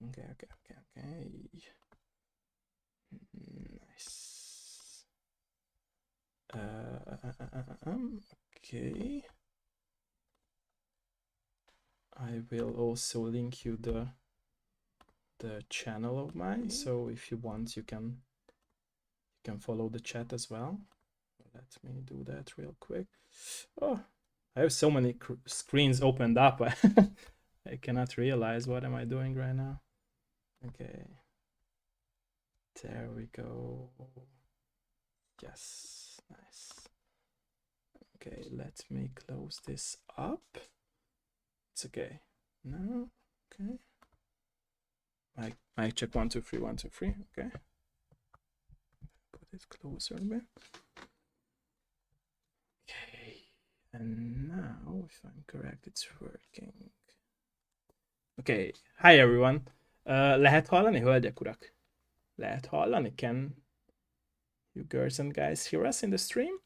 Okay. Nice. Okay. I will also link you the channel of mine, so if you want, you can follow the chat as well. Let me do that real quick. Oh, I have so many screens opened up. I cannot realize what am I doing right now. Okay, there we go. Yes, nice. Okay, let me close this up. It's okay. No, okay. Mic check 1 2 3 1 2 3. Okay. Put it closer a bit. Okay, and now, if I'm correct, it's working. Okay, hi everyone. Lehet hallani, hölgyek, urak? Lehet hallani? Can you girls and guys hear us in the stream?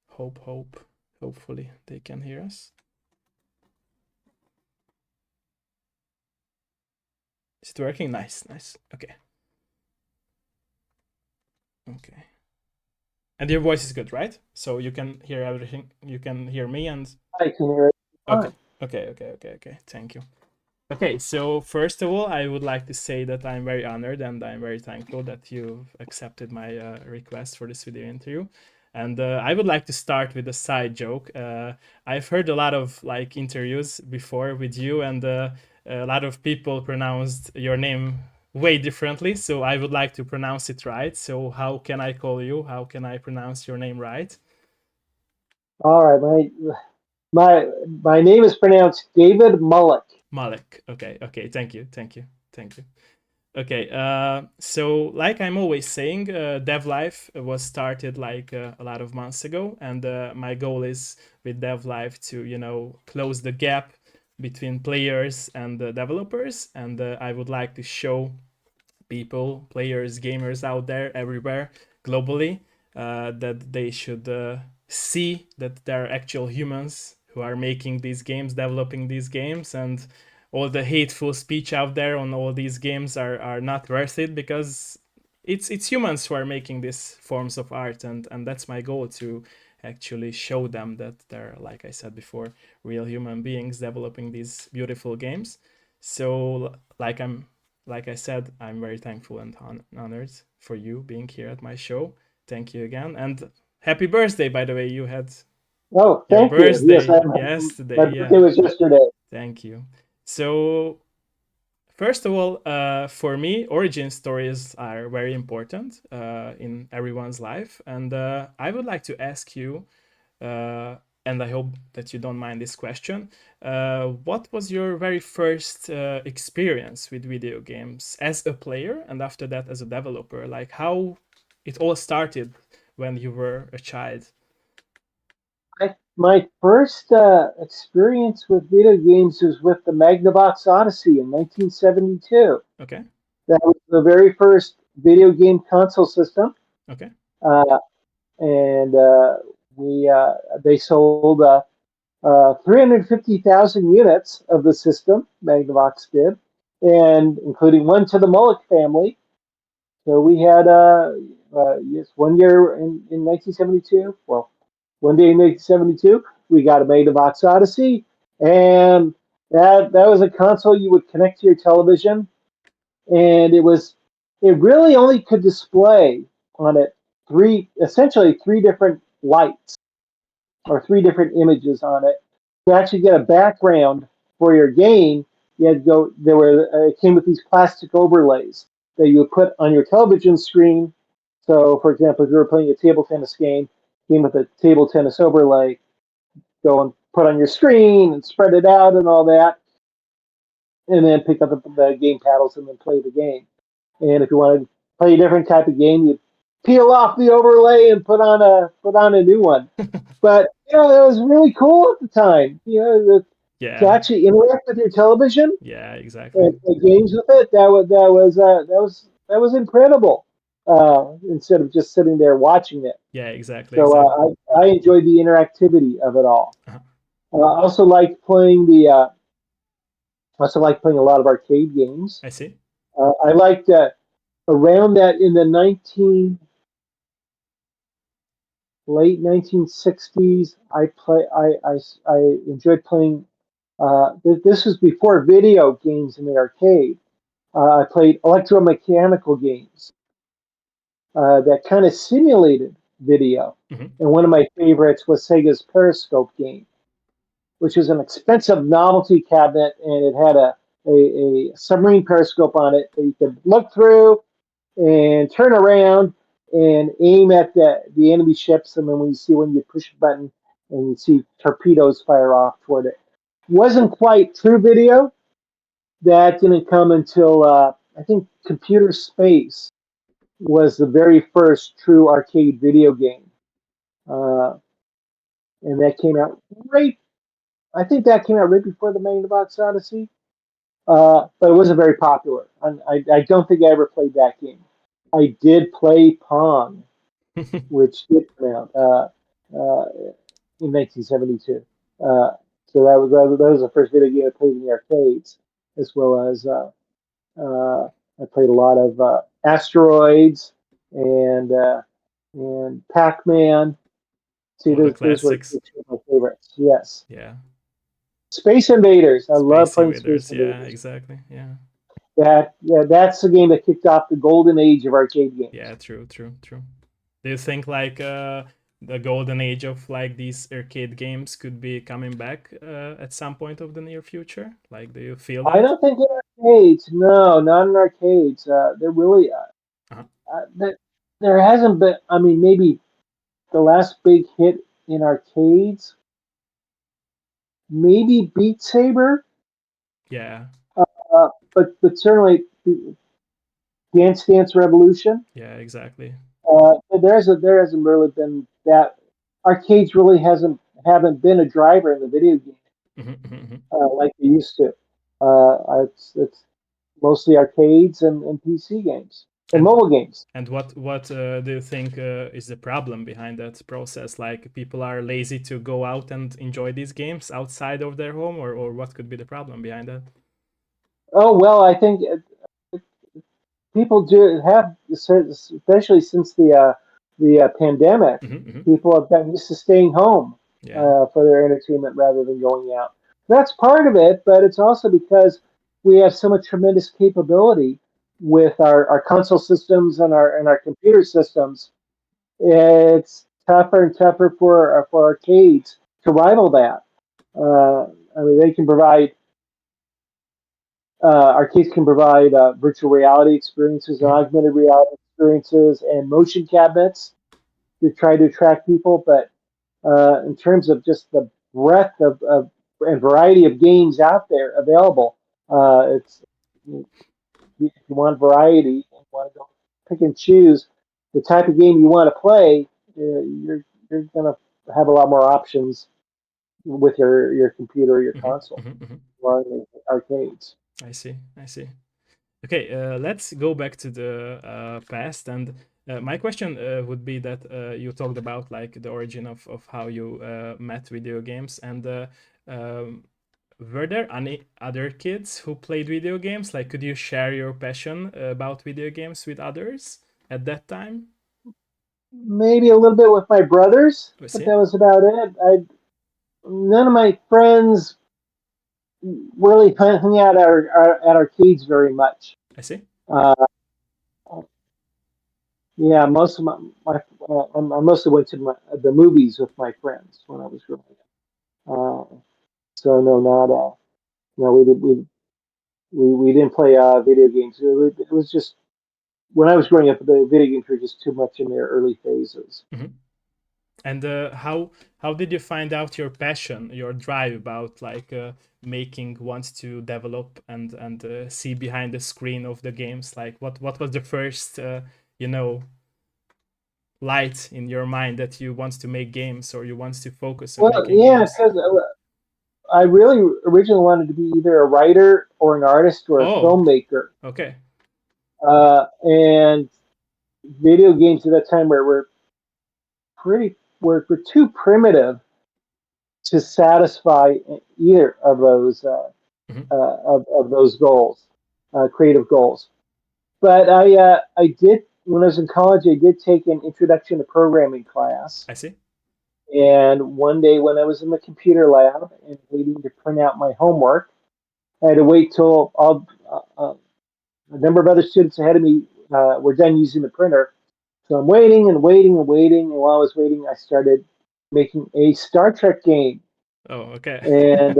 Hopefully they can hear us. Is it working? Nice. Okay. And your voice is good, right? So you can hear everything. You can hear me and I can hear it. Okay. Thank you. Okay, so first of all, I would like to say that I'm very honored and I'm very thankful that you've accepted my request for this video interview. And I would like to start with a side joke. I've heard a lot of like interviews before with you, and a lot of people pronounced your name way differently. So I would like to pronounce it right. So how can I call you? How can I pronounce your name right? All right, my name is pronounced David Mullich. Mullich. Okay. Thank you. Okay, so like I'm always saying, Dev Life was started like a lot of months ago, and my goal is with Dev Life to, close the gap between players and developers, and I would like to show people, players, gamers out there everywhere globally that they should see that there are actual humans who are making these games, developing these games, and all the hateful speech out there on all these games are not worth it, because it's humans who are making these forms of art, and that's my goal, to actually show them that they're, like I said before, real human beings developing these beautiful games. So like I said, I'm very thankful and honored for you being here at my show. Thank you again, and happy birthday, by the way. You had Oh, your thank you. Yes, birthday my yesterday. birthday Yeah, was yesterday. thank you. So first of all, for me, origin stories are very important in everyone's life, and I would like to ask you, and I hope that you don't mind this question. What was your very first experience with video games as a player, and after that as a developer? Like how it all started when you were a child? My first experience with video games was with the Magnavox Odyssey in 1972. Okay. That was the very first video game console system, Okay. uh, and we they sold 350,000 units of the system. Magnavox did, and including one to the Mullich family. So we had yes, one year in 1972. Well, one day in 1972, we got a Magnavox Odyssey, and that was a console you would connect to your television, and it really only could display on it essentially three different lights or three different images on it. To actually get a background for your game, you had to go. It came with these plastic overlays that you would put on your television screen. So, for example, if you were playing a table tennis game, it came with a table tennis overlay. Go and put on your screen and spread it out and all that, and then pick up the game paddles and then play the game. And if you want to play a different type of game, you peel off the overlay and put on a new one. But it was really cool at the time. To Yeah. actually interact with your television Yeah. Exactly. and play games with it, that was incredible. Instead of just sitting there watching it, Yeah. Exactly. so Exactly. I enjoyed the interactivity of it all. Uh-huh. I also liked playing I also like playing a lot of arcade games. I see. I liked around that in the 19 late 1960s. I enjoyed playing. This was before video games in the arcade. I played electromechanical games that kind of simulated video. Hmm. And one of my favorites was Sega's Periscope game, which was an expensive novelty cabinet, and it had a submarine periscope on it that you could look through and turn around and aim at the enemy ships. And then when you push a button and you see torpedoes fire off toward it. Wasn't quite true video. That didn't come until I think Computer Space was the very first true arcade video game. Uh, and that came out right, I think that came out right before the Magnavox Odyssey. But it wasn't very popular. I don't think I ever played that game. I did play Pong, which did come out in 1972. So that was the first video game I played in the arcades, as well as I played a lot of Asteroids and Pac-Man. See, All the those were classics. two of my favorites. Yes, Yeah. Space Invaders. I love Space playing Space Invaders. Yeah, Invaders. exactly. Yeah. That's the game that kicked off the golden age of arcade games. Yeah, true, true, true. Do you think like the golden age of like these arcade games could be coming back at some point of the near future? Like, do you feel I that? don't think in arcades. No, not in arcades. They're really Uh-huh. that there hasn't been. I mean, maybe the last big hit in arcades, maybe Beat Saber, Yeah, but certainly Dance Dance Revolution. yeah, exactly. There hasn't really been that. Arcades really haven't been a driver in the video game Mhm, mhm, mhm. like they used to. It's mostly arcades and PC games and And mobile games. what do you think is the problem behind that process? Like, people are lazy to go out and enjoy these games outside of their home, or what could be the problem behind that? Oh well, I think people do have, especially since the pandemic, Hmm, hmm. people have gotten used to staying home Yeah. for their entertainment rather than going out. That's part of it, but it's also because we have so much tremendous capability with our console systems and our computer systems. It's tougher and tougher for arcades to rival that. I mean, they can provide arcades can provide virtual reality experiences and Mhm, augmented reality experiences and motion cabinets to try to attract people. But in terms of just the breadth of and variety of games out there available, it's if you want variety, you want to go pick and choose the type of game you want to play. You're going to have a lot more options with your computer or your mhm, console mhm, mhm. rather than arcades. I see. I see. Okay, let's go back to the past. And my question would be that you talked about like the origin of how you met video games, and um, were there any other kids who played video games? Like, could you share your passion about video games with others at that time? Maybe a little bit with my brothers, I but see. that was about it. None of my friends really hung out at arcades very much. I see. Uh, yeah, most of I mostly went to the movies with my friends when I was growing up. So no, not no, we didn't play video games. It was just when I was growing up, the video games were just too much in their early phases. Mhm. And how did you find out your passion, your drive about like making, wants to develop and see behind the screen of the games? Like, what was the first you know light in your mind that you want to make games, or you want to focus on Well, making yeah, games? because I really originally wanted to be either a writer or an artist or a Oh, filmmaker. okay. And video games at that time were were too primitive to satisfy either of those. Hmm. of those goals, creative goals. But I did when I was in college. I did take an introduction to programming class, I see. and one day when I was in the computer lab and waiting to print out my homework, I had to wait till a number of other students ahead of me were done using the printer. So I'm waiting and waiting and waiting, and while I was waiting, I started making a Star Trek game, Oh, okay. and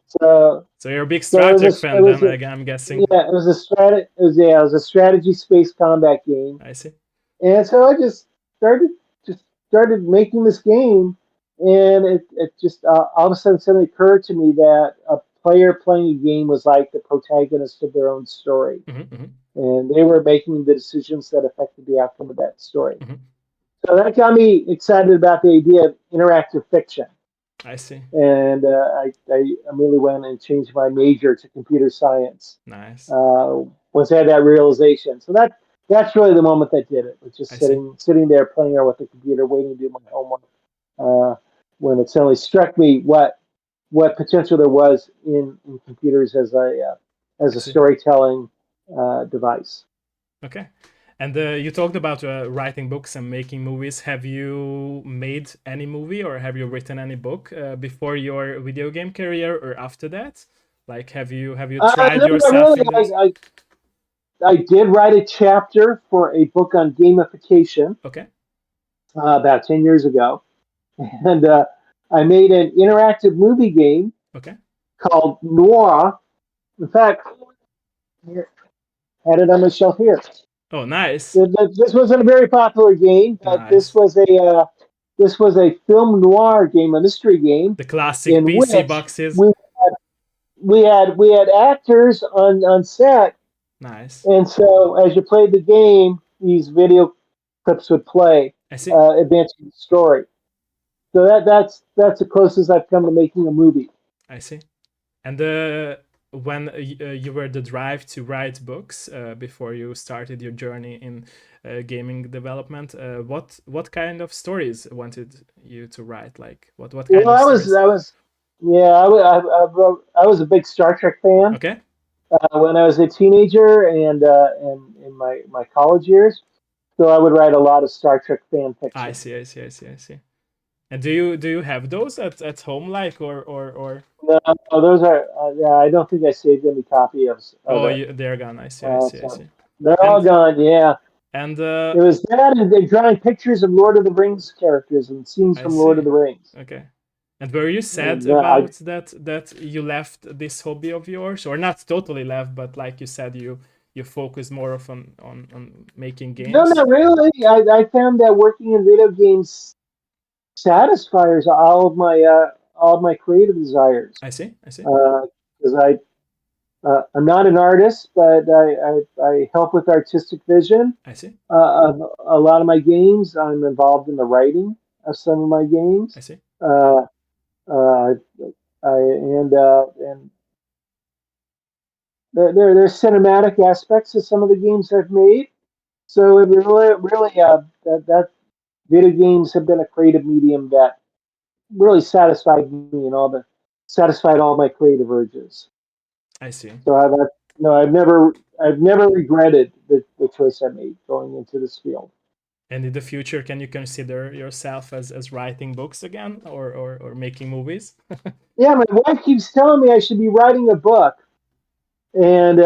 so So you're a big so Star Trek it fan then, was a, I'm guessing. yeah, it was a strategy space combat game. I see. And so I started just started making this game, and it just all of a sudden occurred to me that a player playing a game was like the protagonist of their own story, Hmm. Hmm. and they were making the decisions that affected the outcome of that story. Hmm. So that got me excited about the idea of interactive fiction, I see. and I immediately went and changed my major to computer science Nice. uh, once I had that realization. So that's really the moment that did it. Was just I see. sitting there playing around with the computer, waiting to do my homework. Uh, when it suddenly struck me what potential there was in computers as I a see. storytelling device. Okay. And you talked about writing books and making movies. Have you made any movie or have you written any book before your video game career or after that? Like, have you tried No, not yourself really. in this? I did write a chapter for a book on gamification Okay. about 10 years ago. And I made an interactive movie game Okay. called Noir. In fact, here, I had it on my shelf here. Oh, nice. This wasn't a very popular game, but Nice. this was a film noir game, a mystery game, The classic in PC which boxes. we had actors on set, Nice. and so as you played the game, these video clips would play, I see. advancing the story. So that's the closest I've come to making a movie. I see. And when you were the drive to write books before you started your journey in gaming development, what kind of stories wanted you to write? Like what kind Well, of stories? yeah, I was a big Star Trek fan Okay, when I was a teenager and in my college years. So I would write a lot of Star Trek fan I fiction. see, I see, I see, I see. And do you have those at home, like or No, those are yeah. I don't think I saved any copy of oh it. they're gone. I see, I see, I So see. they're all And gone. Yeah, and it was that, and they're drawing pictures of Lord of the Rings characters and scenes I from Lord of see. the Rings. Okay. And were you sad And about that you left this hobby of yours, or not totally left, but like you said, you focus more of on making no, games? not really. I found that working in video games satisfies all of my creative desires. I see. I see. Because I'm not an artist, but I help with artistic vision. I see. A lot of my games, I'm involved in the writing of some of my I games. see. Uh, uh, and there's cinematic aspects of some of the games I've made. So it really that video games have been a creative medium that really satisfied all my creative urges. I see. So no, I've never regretted the choice I made going into this field. And in the future, can you consider yourself as writing books again, or making movies? Yeah, my wife keeps telling me I should be writing a book, and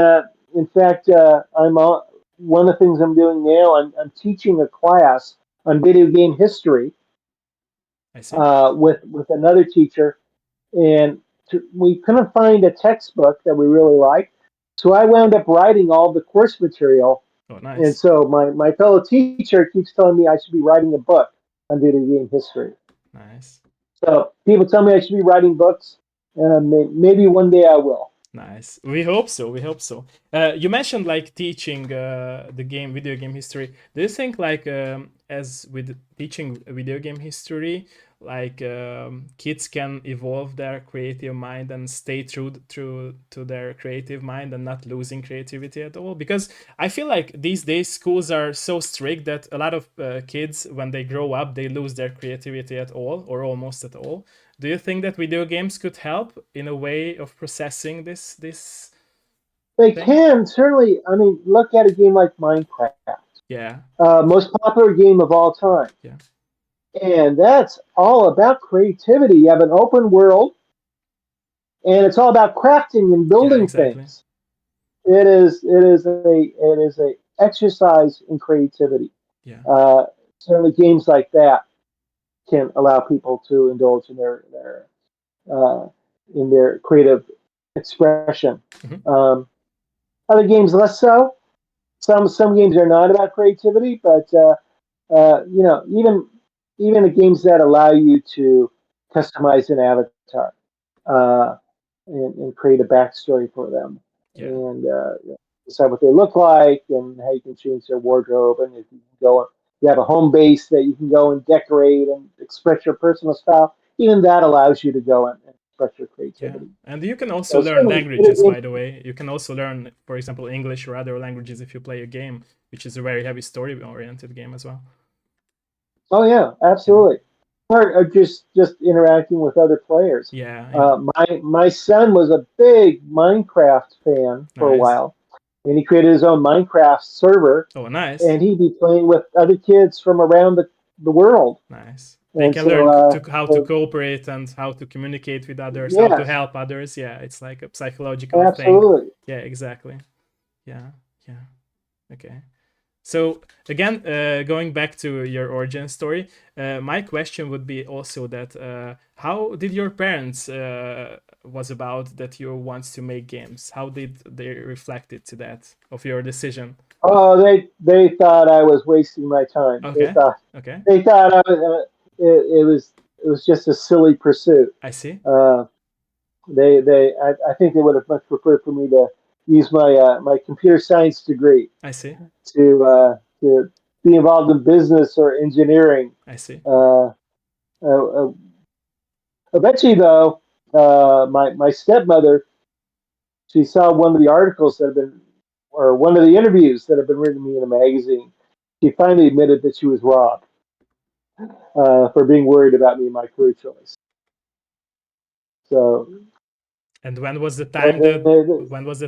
in fact, one of the things I'm doing now. I'm teaching a class on video game history I see. with another teacher, and we couldn't find a textbook that we really liked, so I wound up writing all the course material. Oh, And nice. so my fellow teacher keeps telling me I should be writing a book on video game history. Nice. So people tell me I should be writing books, and maybe one day I will. Nice. We hope so. We hope so. You mentioned like teaching the video game history. Do you think like as with teaching video game history, like kids can evolve their creative mind and stay true to their creative mind and not losing creativity at all? Because I feel like these days schools are so strict that a lot of kids, when they grow up, they lose their creativity at all or almost at all. Do you think that video games could help in a way of processing this They thing? can certainly. I mean, look at a game like Minecraft, Yeah, most popular game of all time, yeah, and that's all about creativity. You have an open world, and it's all about crafting and yeah, building exactly. things. It is a exercise in creativity. Yeah, Uh, Certainly, games like that can allow people to indulge in uh, their creative expression. hmm, Um, Other games less so. Some games are not about creativity, but even the games that allow you to customize an avatar uh, and create a backstory for them, yeah, and decide what they look like and how you can change their wardrobe, and if you can go, you have a home base that you can go and decorate and express your personal style. Even that allows you to go and express your yeah. creativity. And you can also So learn certainly, video languages, games. by the way. You can also learn, for example, English or other languages if you play a game, which is a very heavy story-oriented game as well. Oh yeah, Yeah, absolutely. Or just interacting with other players. yeah, yeah. My son was a big Minecraft fan for a Nice. while, and he created his own Minecraft server, Oh, nice, and he'd be playing with other kids from around the world. nice. They And can so, learn to how to cooperate and how to communicate with others, how to yes, help others. Yeah, it's like a psychological thing. absolutely. Yeah, exactly. Yeah, yeah. Okay. So again, going back to your origin story, my question would be also that how did your parents was about that you want to make games? How did they reflect it to that of your decision? Oh, they thought I was wasting my time. They Okay, thought okay, they thought it was just a silly pursuit. I see, Uh, I think they would have much preferred for me to use my computer science degree I see, to be involved in business or engineering. I see, Uh, uh, Eventually, though, my stepmother, she saw one of the articles that have been, or one of the interviews that have been written to me in a magazine. She finally admitted that she was wrong for being worried about me and my career choice. So, And when was the uh,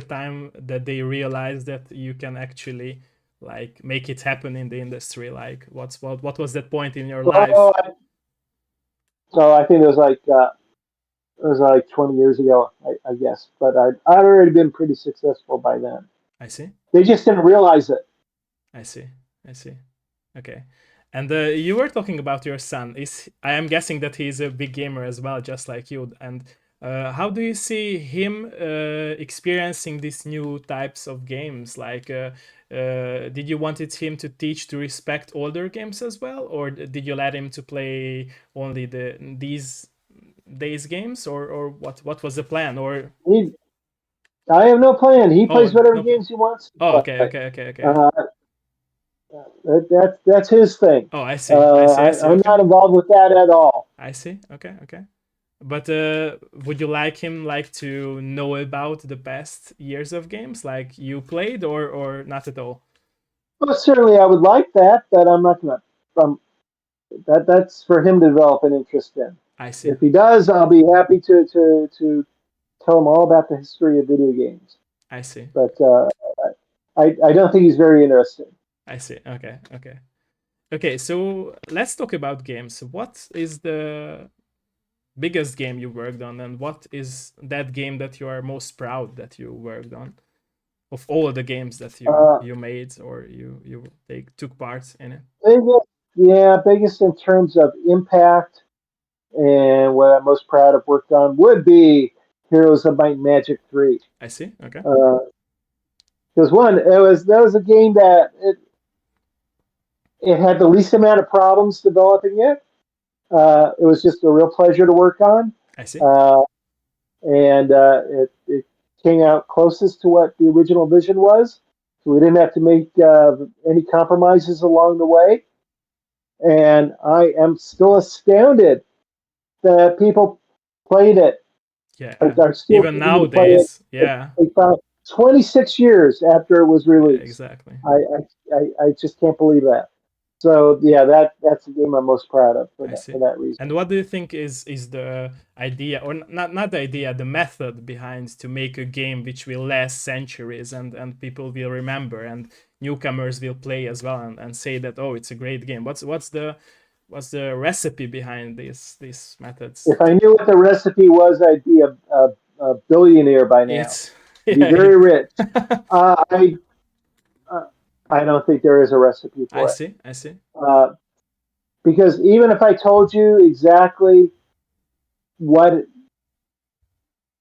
time that they realized that you can actually like make it happen in the industry? Like what was that point in your oh, life? I think it was like 20 years ago, I guess. But I'd already been pretty successful by then. I see. They just didn't realize it. I see. I see. Okay. And you were talking about your son. Is I am guessing that he's a big gamer as well, just like you. And how do you see him experiencing these new types of games? Like, did you wanted him to teach to respect older games as well, or did you let him to play only these days games, or what was the plan? Or He, I have no plan. He oh, plays whatever no plan. games he wants to Oh, okay, play. okay, okay, okay. Uh, that's his thing. Oh, I see. I see. I see. I'm Okay. not involved with that at all. I see. Okay, okay. But would you like him like to know about the past years of games like you played or not at all? But certainly, I would like that, but I'm not gonna. Um, that's for him to develop an interest in. I see. If he does, I'll be happy to tell him all about the history of video games. I see. But I don't think he's very interested. I see. Okay, okay. Okay, so let's talk about games. What is the biggest game you worked on and what is that game that you are most proud that you worked on of all the games that Uh, you made or you took part in it? Biggest, yeah, biggest in terms of impact and what I'm most proud of worked on would be Heroes of Might and Magic 3. I see. Okay. Because one, that was a game that it had the least amount of problems developing it. It was just a real pleasure to work on, I see. uh, and it came out closest to what the original vision was. So we didn't have to make any compromises along the way. And I am still astounded that people played it, Yeah. are still Even continuing to play it. nowadays. Yeah. Like 26 years after it was Yeah, released. exactly. I just can't believe that. So yeah, that's the game I'm most proud of I see. for that reason. And what do you think is the idea, or not the idea, the method behind to make a game which will last centuries and people will remember and newcomers will play as well and say that, oh, it's a great game. What's the recipe behind these methods? If I knew what the recipe was, I'd be a billionaire by now. It's Be yeah. very rich. Uh, I uh, I don't think there is a recipe I for it. see. I see. Uh, because even if I told you exactly what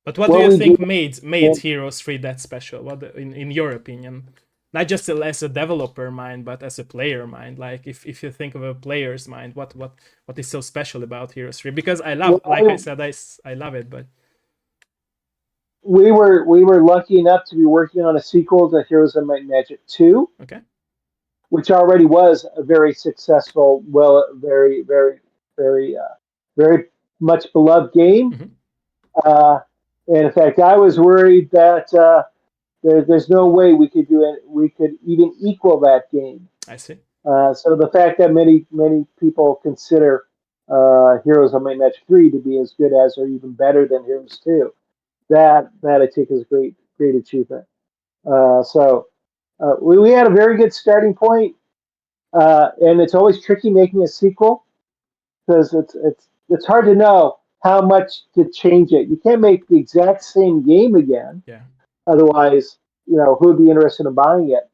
But what do what you we do, think made and Heroes 3 that special? What in your opinion? Not just as a developer mind, but as a player mind. Like if you think of a player's mind, what is so special about Heroes 3? Because I love, like I well, said, I love it, but we were lucky enough to be working on a sequel to Heroes of Might and Magic 2, okay. which already was a very successful, well, very, very much beloved game. Hmm. Uh, and in fact, I was worried that there's no way we could do it. We could even equal that game. I see. So the fact that many people consider Heroes of Might and Magic 3 to be as good as or even better than Heroes 2, that I think is a great achievement. So we had a very good starting point, and it's always tricky making a sequel because it's hard to know how much to change it. You can't make the exact same game again, Yeah, otherwise, who would be interested in buying it?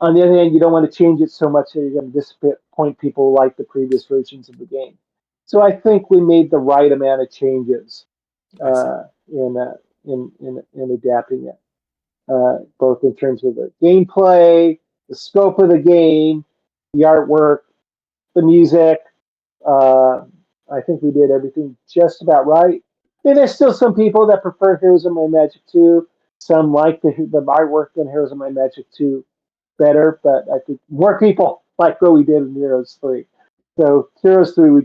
On the other hand, you don't want to change it so much that you're going to disappoint people like the previous versions of the game. So I think we made the right amount of changes I see. uh, in adapting it, both in terms of the gameplay, the scope of the game, the artwork, the music. Uh, I think we did everything just about right. And there's still some people that prefer Heroes of My Magic 2. Some like the artwork in Heroes of My Magic 2 better, but I think more people like what we did in Heroes 3. So Heroes 3, we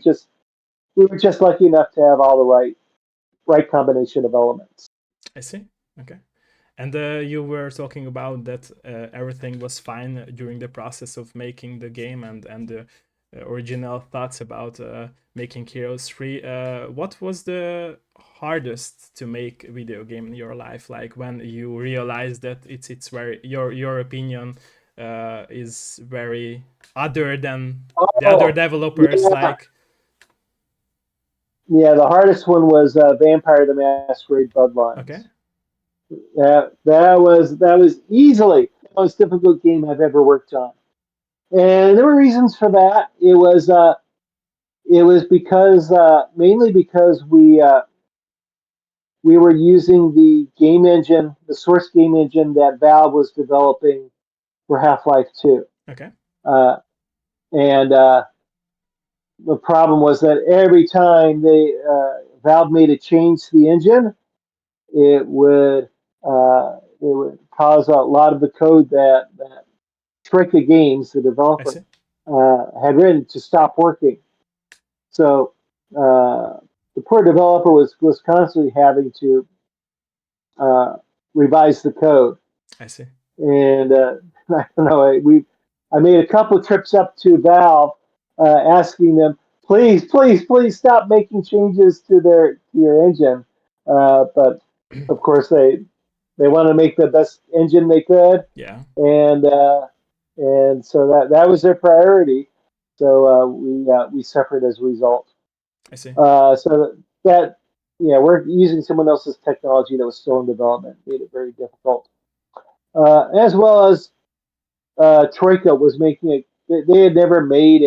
were just lucky enough to have all the right combination of elements. I see. Okay. And you were talking about that everything was fine during the process of making the game and the original thoughts about making Heroes 3. What was the hardest to make a video game in your life? Like when you realized that it's very your opinion is very other than the other Oh, developers. yeah, Like yeah. The hardest one was Vampire the Masquerade okay, Bloodlines. That was easily the most difficult game I've ever worked on, and there were reasons for that. It was because mainly because we were using the game engine, the source game engine that Valve was developing for Half-Life 2. okay, Uh, and the problem was that every time Valve made a change to the engine, it would cause a lot of the code that Trick Games, the I developer, see, had written to stop working. So the poor developer was constantly having to uh, revise the code. I see, And I don't know, I made a couple of trips up to Valve, asking them, please, please, please stop making changes to your engine. But of course, they want to make the best engine they could, yeah, and so that was their priority. So we suffered as a result. I see, So that yeah, we're using someone else's technology that was still in development, made it very difficult. As well as Troika was making a. They had never made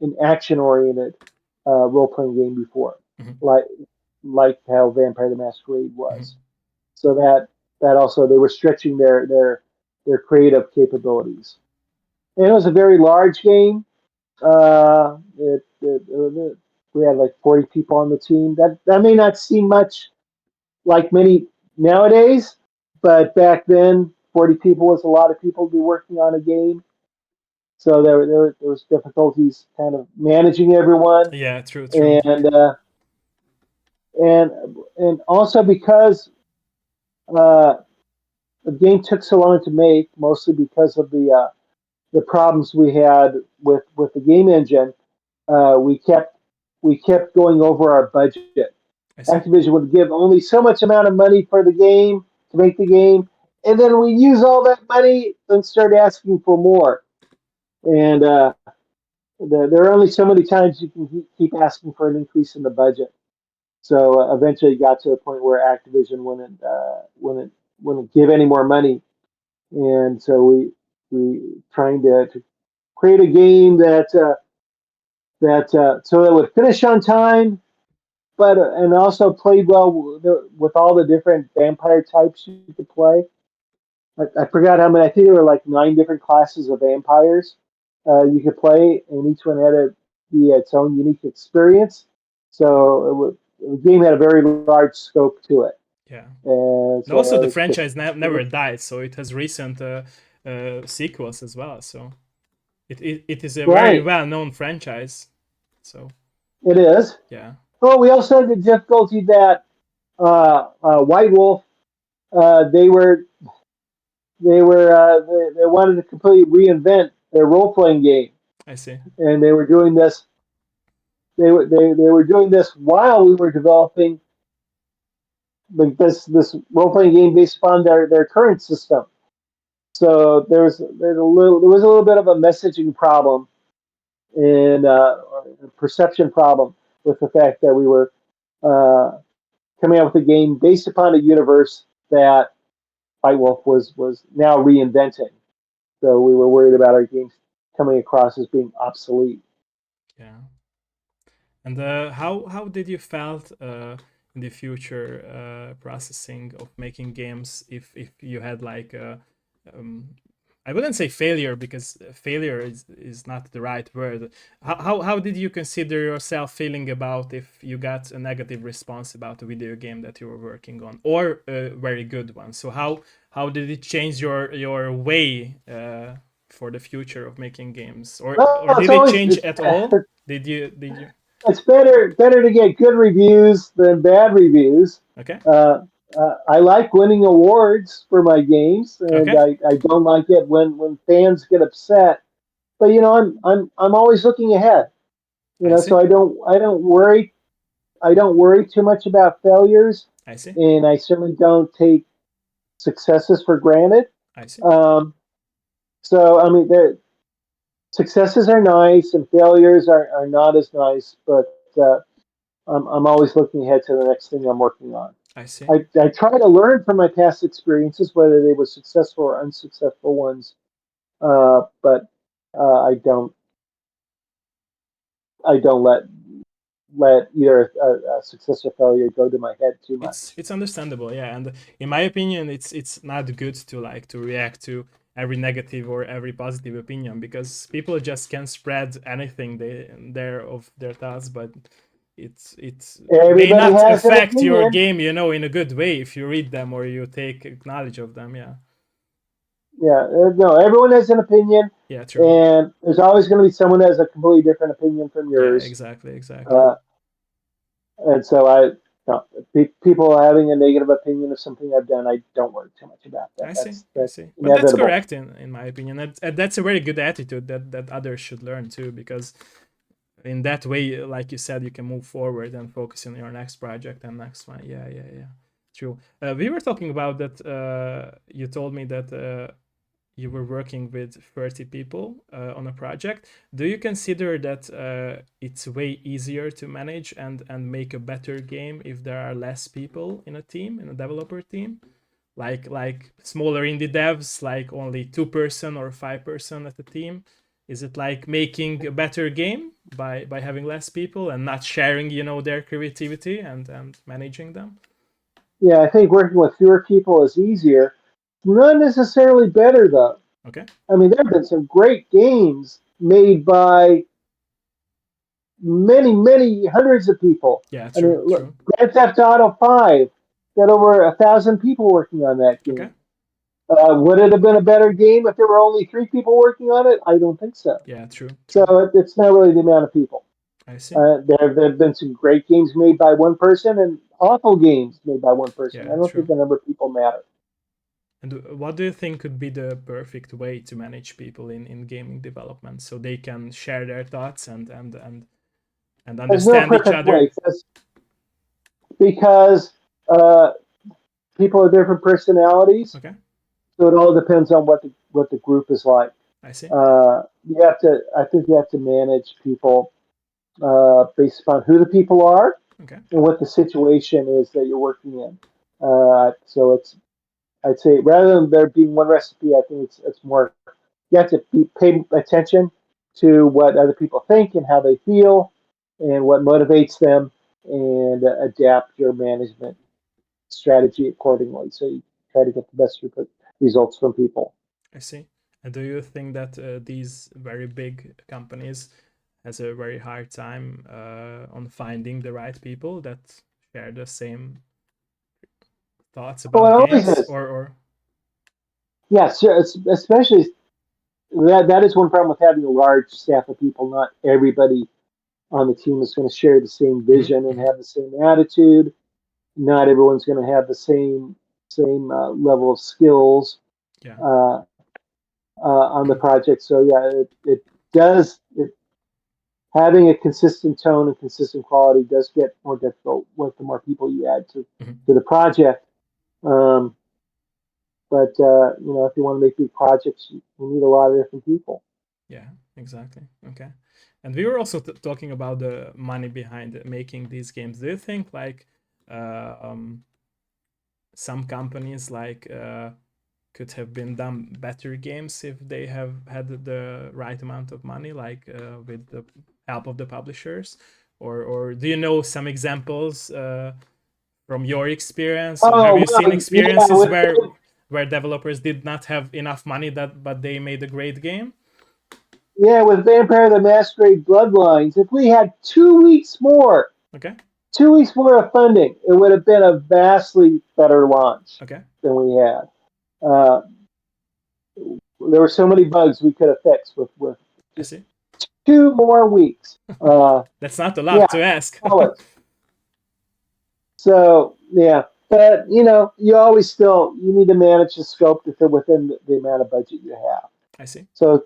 an action oriented role playing game before, hmm like how Vampire the Masquerade hmm was. So that also they were stretching their creative capabilities. And it was a very large game. We had like 40 people on the team. That may not seem much like many nowadays, but back then 40 people was a lot of people to be working on a game. So there was difficulties kind of managing everyone, yeah, true, true. and and also because uh, the game took so long to make, mostly because of the problems we had with the game engine. We kept going over our budget. I see. Activision would give only so much amount of money for the game to make the game, and then we use all that money and start asking for more. And there are only so many times you can keep asking for an increase in the budget. So eventually, it got to a point where Activision wouldn't give any more money, and so we trying to create a game that so that would finish on time, but and also played well with all the different vampire types you could play. I forgot how many. I think there were like 9 different classes of vampires you could play, and each one had its own unique experience. So the game had a very large scope to it, Yeah. and And so also, I the was franchise never died, so it has recent sequels as well. So it is a very right. well known franchise. So It is. yeah, Well, we also had the difficulty that White Wolf they they wanted to completely reinvent their role playing game, I see. and they were doing this. They were doing this while we were developing like this role playing game based upon their current system. So there was a little bit of a messaging problem and a perception problem with the fact that we were uh, coming out with a game based upon a universe that White Wolf was now reinventing. So we were worried about our games coming across as being obsolete. Yeah. And how did you felt in the future processing of making games if you had like um, I wouldn't say failure because failure is not the right word. How did you consider yourself feeling about if you got a negative response about a video game that you were working on or a very good one? So how did it change your way for the future of making games Well, or it's did it always change at all? Did you it's better to get good reviews than bad reviews. Okay. Uh, I like winning awards for my games, and Okay. I don't like it when fans get upset. But I'm always looking ahead. I So see. I don't worry too much about failures, I see. and I certainly don't take successes for granted. I see. Um, so I mean, successes are nice, and failures are not as nice. But I'm always looking ahead to the next thing I'm working on. I see. I try to learn from my past experiences, whether they were successful or unsuccessful ones. But I I don't let either a success or failure go to my head too It's much. it's understandable, yeah. And in my opinion, it's not good to like to react to every negative or every positive opinion because people just can spread anything they're of their thoughts, but it may Everybody not has an affect your opinion. game, in a good way if you read them or you take knowledge of them. Yeah. Yeah, no, everyone has an opinion, Yeah. True. and there's always going to be someone that has a completely different opinion from Yeah. yours. Exactly. Exactly. Uh, and so no, people having a negative opinion of something I've done, I don't worry too much about that. I see, I That's see. But that's inevitable. correct in my opinion. That's a very good attitude that others should learn too, because in that way, like you said, you can move forward and focus on your next project and next one. Yeah, yeah, yeah. True. We were talking about that. You told me that you were working with 30 people on a project. Do you consider that it's way easier to manage and make a better game if there are less people in a team, in a developer team? Like smaller indie devs, like only 2 person or 5 person at a team? Is it like making a better game by having less people and not sharing, their creativity and managing them? Yeah, I think working with fewer people is easier. Not necessarily better though. Okay. I mean, there have been some great games made by many hundreds of people. Yeah. I True. mean, look, True. Grand Theft Auto 5 got over 1,000 people working on that Okay. game. Would it have been a better game if there were only 3 people working on it? I don't think so. Yeah. True. So True. it's not really the amount of people. I see. There have been some great games made by one person and awful games made by one person. I Yeah, don't think true. the number of people matter. And what do you think could be the perfect way to manage people in gaming development so they can share their thoughts and There's no understand each perfect way other? because uh, people have different personalities, Okay, so it all depends on what the group is like. I see. You have to, I think, you have to manage people based upon who the people are Okay, and what the situation is that you're working in. So it's, I'd say, rather than there being one recipe, I think it's more you have to pay attention to what other people think and how they feel and what motivates them, and adapt your management strategy accordingly. So you try to get the best results from people. I see. And do you think that these very big companies has a very hard time on finding the right people that share the same thoughts Oh, it about always games, is. or Yes, sure, especially that is one problem with having a large staff of people. Not everybody on the team is going to share the same Mhm, vision and mhm. have the same attitude. Not everyone's going to have the same level of skills Yeah, uh, on the project. So yeah, it does. Having a consistent tone and consistent quality does get more difficult with the more people you add mhm. to the project. Um, but if you want to make big projects, you need a lot of different people. Yeah, exactly. Okay. And we were also talking about the money behind making these games. Do you think like uh, um, some companies could have been done better games if they have had the right amount of money, like with the help of the publishers? Or do you know some examples from your experience? Have Oh you seen well, yeah. experiences where developers did not have enough money that but they made a great game? With Vampire the Masquerade Bloodlines, if we had 2 weeks more, Okay, 2 weeks more of funding, it would have been a vastly better launch okay, than we had. Uh, there were so many bugs we could have fixed with I just see. 2 more weeks. That's not a Yeah, lot to ask. solid. So yeah, but you always still you need to manage the scope to fit within the amount of budget you have. I see. So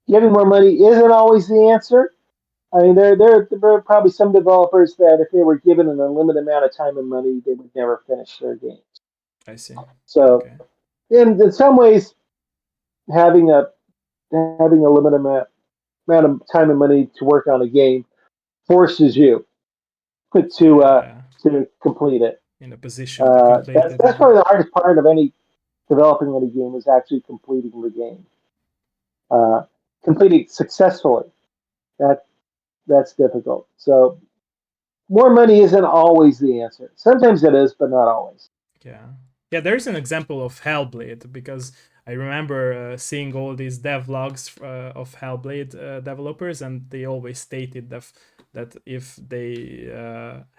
giving more money isn't always the answer. I mean, there are probably some developers that if they were given an unlimited amount of time and money, they would never finish their game. I see. So Okay. in some ways, having a having a limited amount of time and money to work on a game forces you to uh, Yeah, to complete it. in a position to complete it. That's Yeah. probably the hardest part of any developing any game is actually completing the game, uh, completing successfully. That that's difficult. So more money isn't always the answer. Sometimes it is, but not always. Yeah. Yeah, there's an example of Hellblade because I remember seeing all these devlogs of Hellblade developers, and they always stated that if they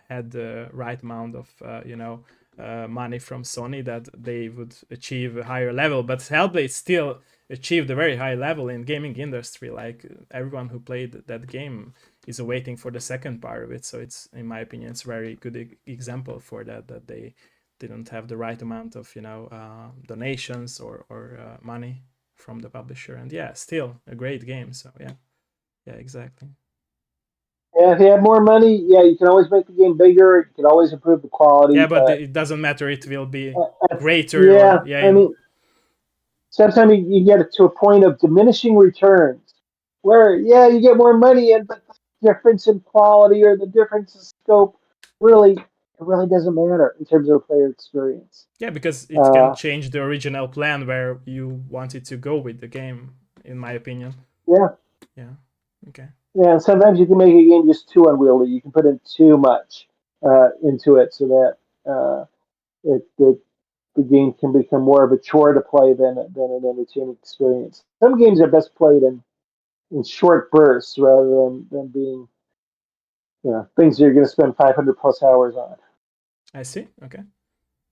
had the right amount of money from Sony, that they would achieve a higher level. But Hellblade still achieved a very high level in gaming industry. Like everyone who played that game is waiting for the second part of it. So it's, in my opinion, it's a very good example for that they didn't have the right amount of donations or money from the publisher. And yeah, still a great game. So yeah, yeah, exactly. And if you have more money, yeah, you can always make the game bigger. You can always improve the Yeah, quality, but but it doesn't matter. It will be greater or yeah, yeah. I mean, sometimes you get to a point of diminishing returns where, yeah, you get more money in, but the difference in quality or the difference in scope really, it really doesn't matter in terms of the player experience. Yeah, because it can Uh, change the original plan where you wanted to go with the game. In my opinion. yeah, Yeah. Okay. yeah. Sometimes you can make a game just too unwieldy. You can put in too much into it so that it the game can become more of a chore to play than an entertaining experience. Some games are best played in short bursts rather than being things you're going to spend 500 plus hours on. I see. Okay.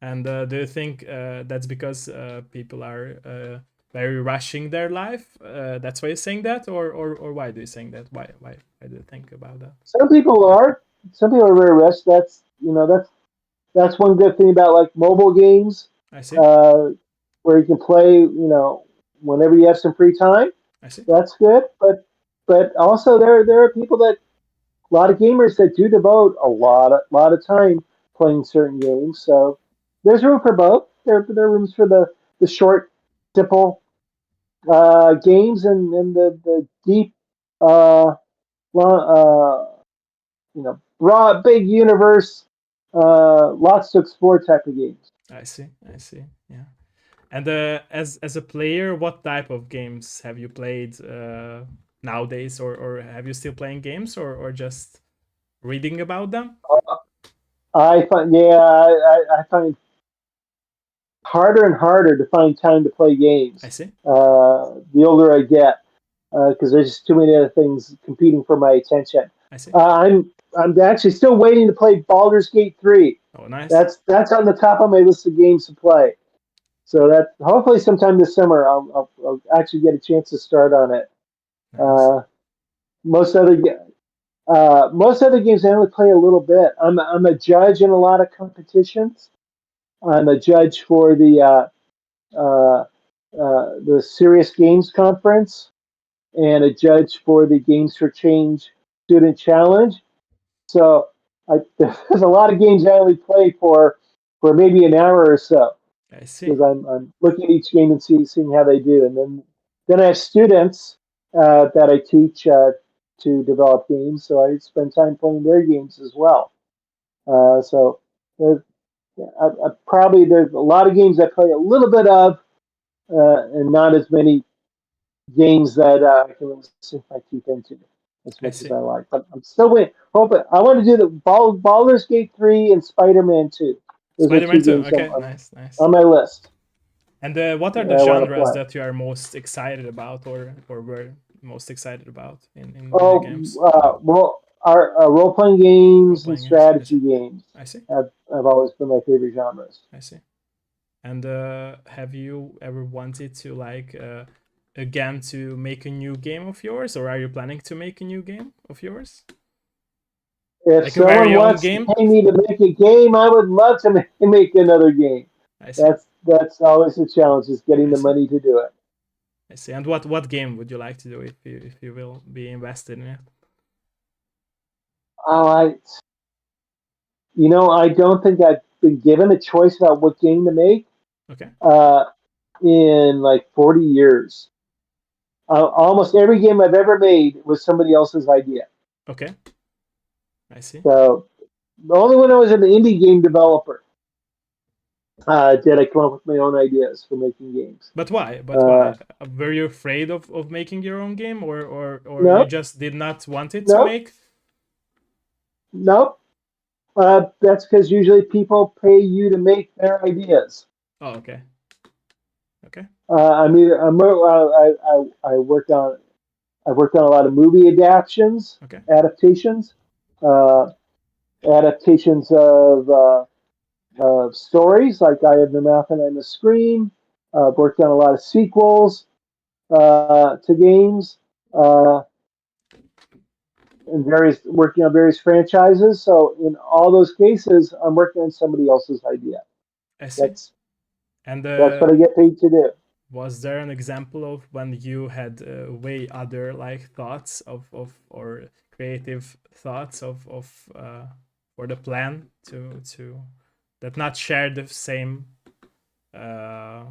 And do you think that's because people are very rushing their life. That's why you're saying that, or why do you saying that? Why do you think about that? Some people are. Some people are very rushed. That's one good thing about like mobile games, I see. uh, where you can play. Whenever you have some free time. I see. That's good. But also there are people that a lot of gamers that do devote a lot of time playing certain games. So there's room for both. There are rooms for the short, simple games and the deep, uh, broad, big universe, lots to explore type of games. I see. I see. Yeah. And as a player, what type of games have you played nowadays, or have you still playing games, or just reading about them? I find, yeah, I find harder and harder to find time to play I games. see. The older I get, because there's just too many other things competing for my attention. I see. I'm actually still waiting to play Baldur's Gate 3. Oh, nice. That's on the top of my list of games to play. So that hopefully sometime this summer I'll actually get a chance to start on it. Nice. Uh, most other most other games I only play a little bit. I'm a judge in a lot of competitions. I'm a judge for uh, the Serious Games Conference and a judge for the Games for Change Student Challenge. So there's a lot of games I only play for maybe an hour or so I because see. I'm looking at each game and seeing how they do, and then I have students that I teach to develop games, so I spend time playing their games as well. So there, probably there's a lot of games I play a little bit of, and not as many games that I can really sink my teeth into as I much as see. I like. But I'm still waiting. Hoping I want to do the Baldur's Gate 3 and Spider-Man 2. Those are Spider-Man two 2. games Okay, nice, nice. on my list And what are the that I want to genres play. that you are most excited about, or were most excited about in video Oh, games, our role-playing role games and playing games? I see. strategy games I see. have always been my favorite genres. I see. And have you ever wanted to like again to make a new game of yours, or are you planning to make a new game of yours, If like a very someone own wants to game? pay me to make a game, I would love to make another game. I see. That's always the challenge is getting I the see. money to do it. I see. And what game would you like to do if you will be invested in it? Oh, I don't think I've been given a choice about what game to make Okay. uh, in like 40 years. Almost every game I've ever made was somebody else's idea. Okay. I see. So the only when I was an indie game developer did I come up with my own ideas for making games. But why? But Uh, why? Were you afraid of making your own game, or you no, just did not want it to no, make? no. That's because usually people pay you to make their ideas. Oh, okay. Okay. I mean, I worked on a lot of movie Okay. adaptations, uh, adaptations of stories like I Have the Mouth and I'm the Scream. Worked on a lot of sequels to games, and various working on various franchises. So in all those cases, I'm working on somebody else's idea. I see. That's And that's what I get paid to do. was there an example of when you had way other like thoughts of or creative thoughts of for the plan to that not share the same uh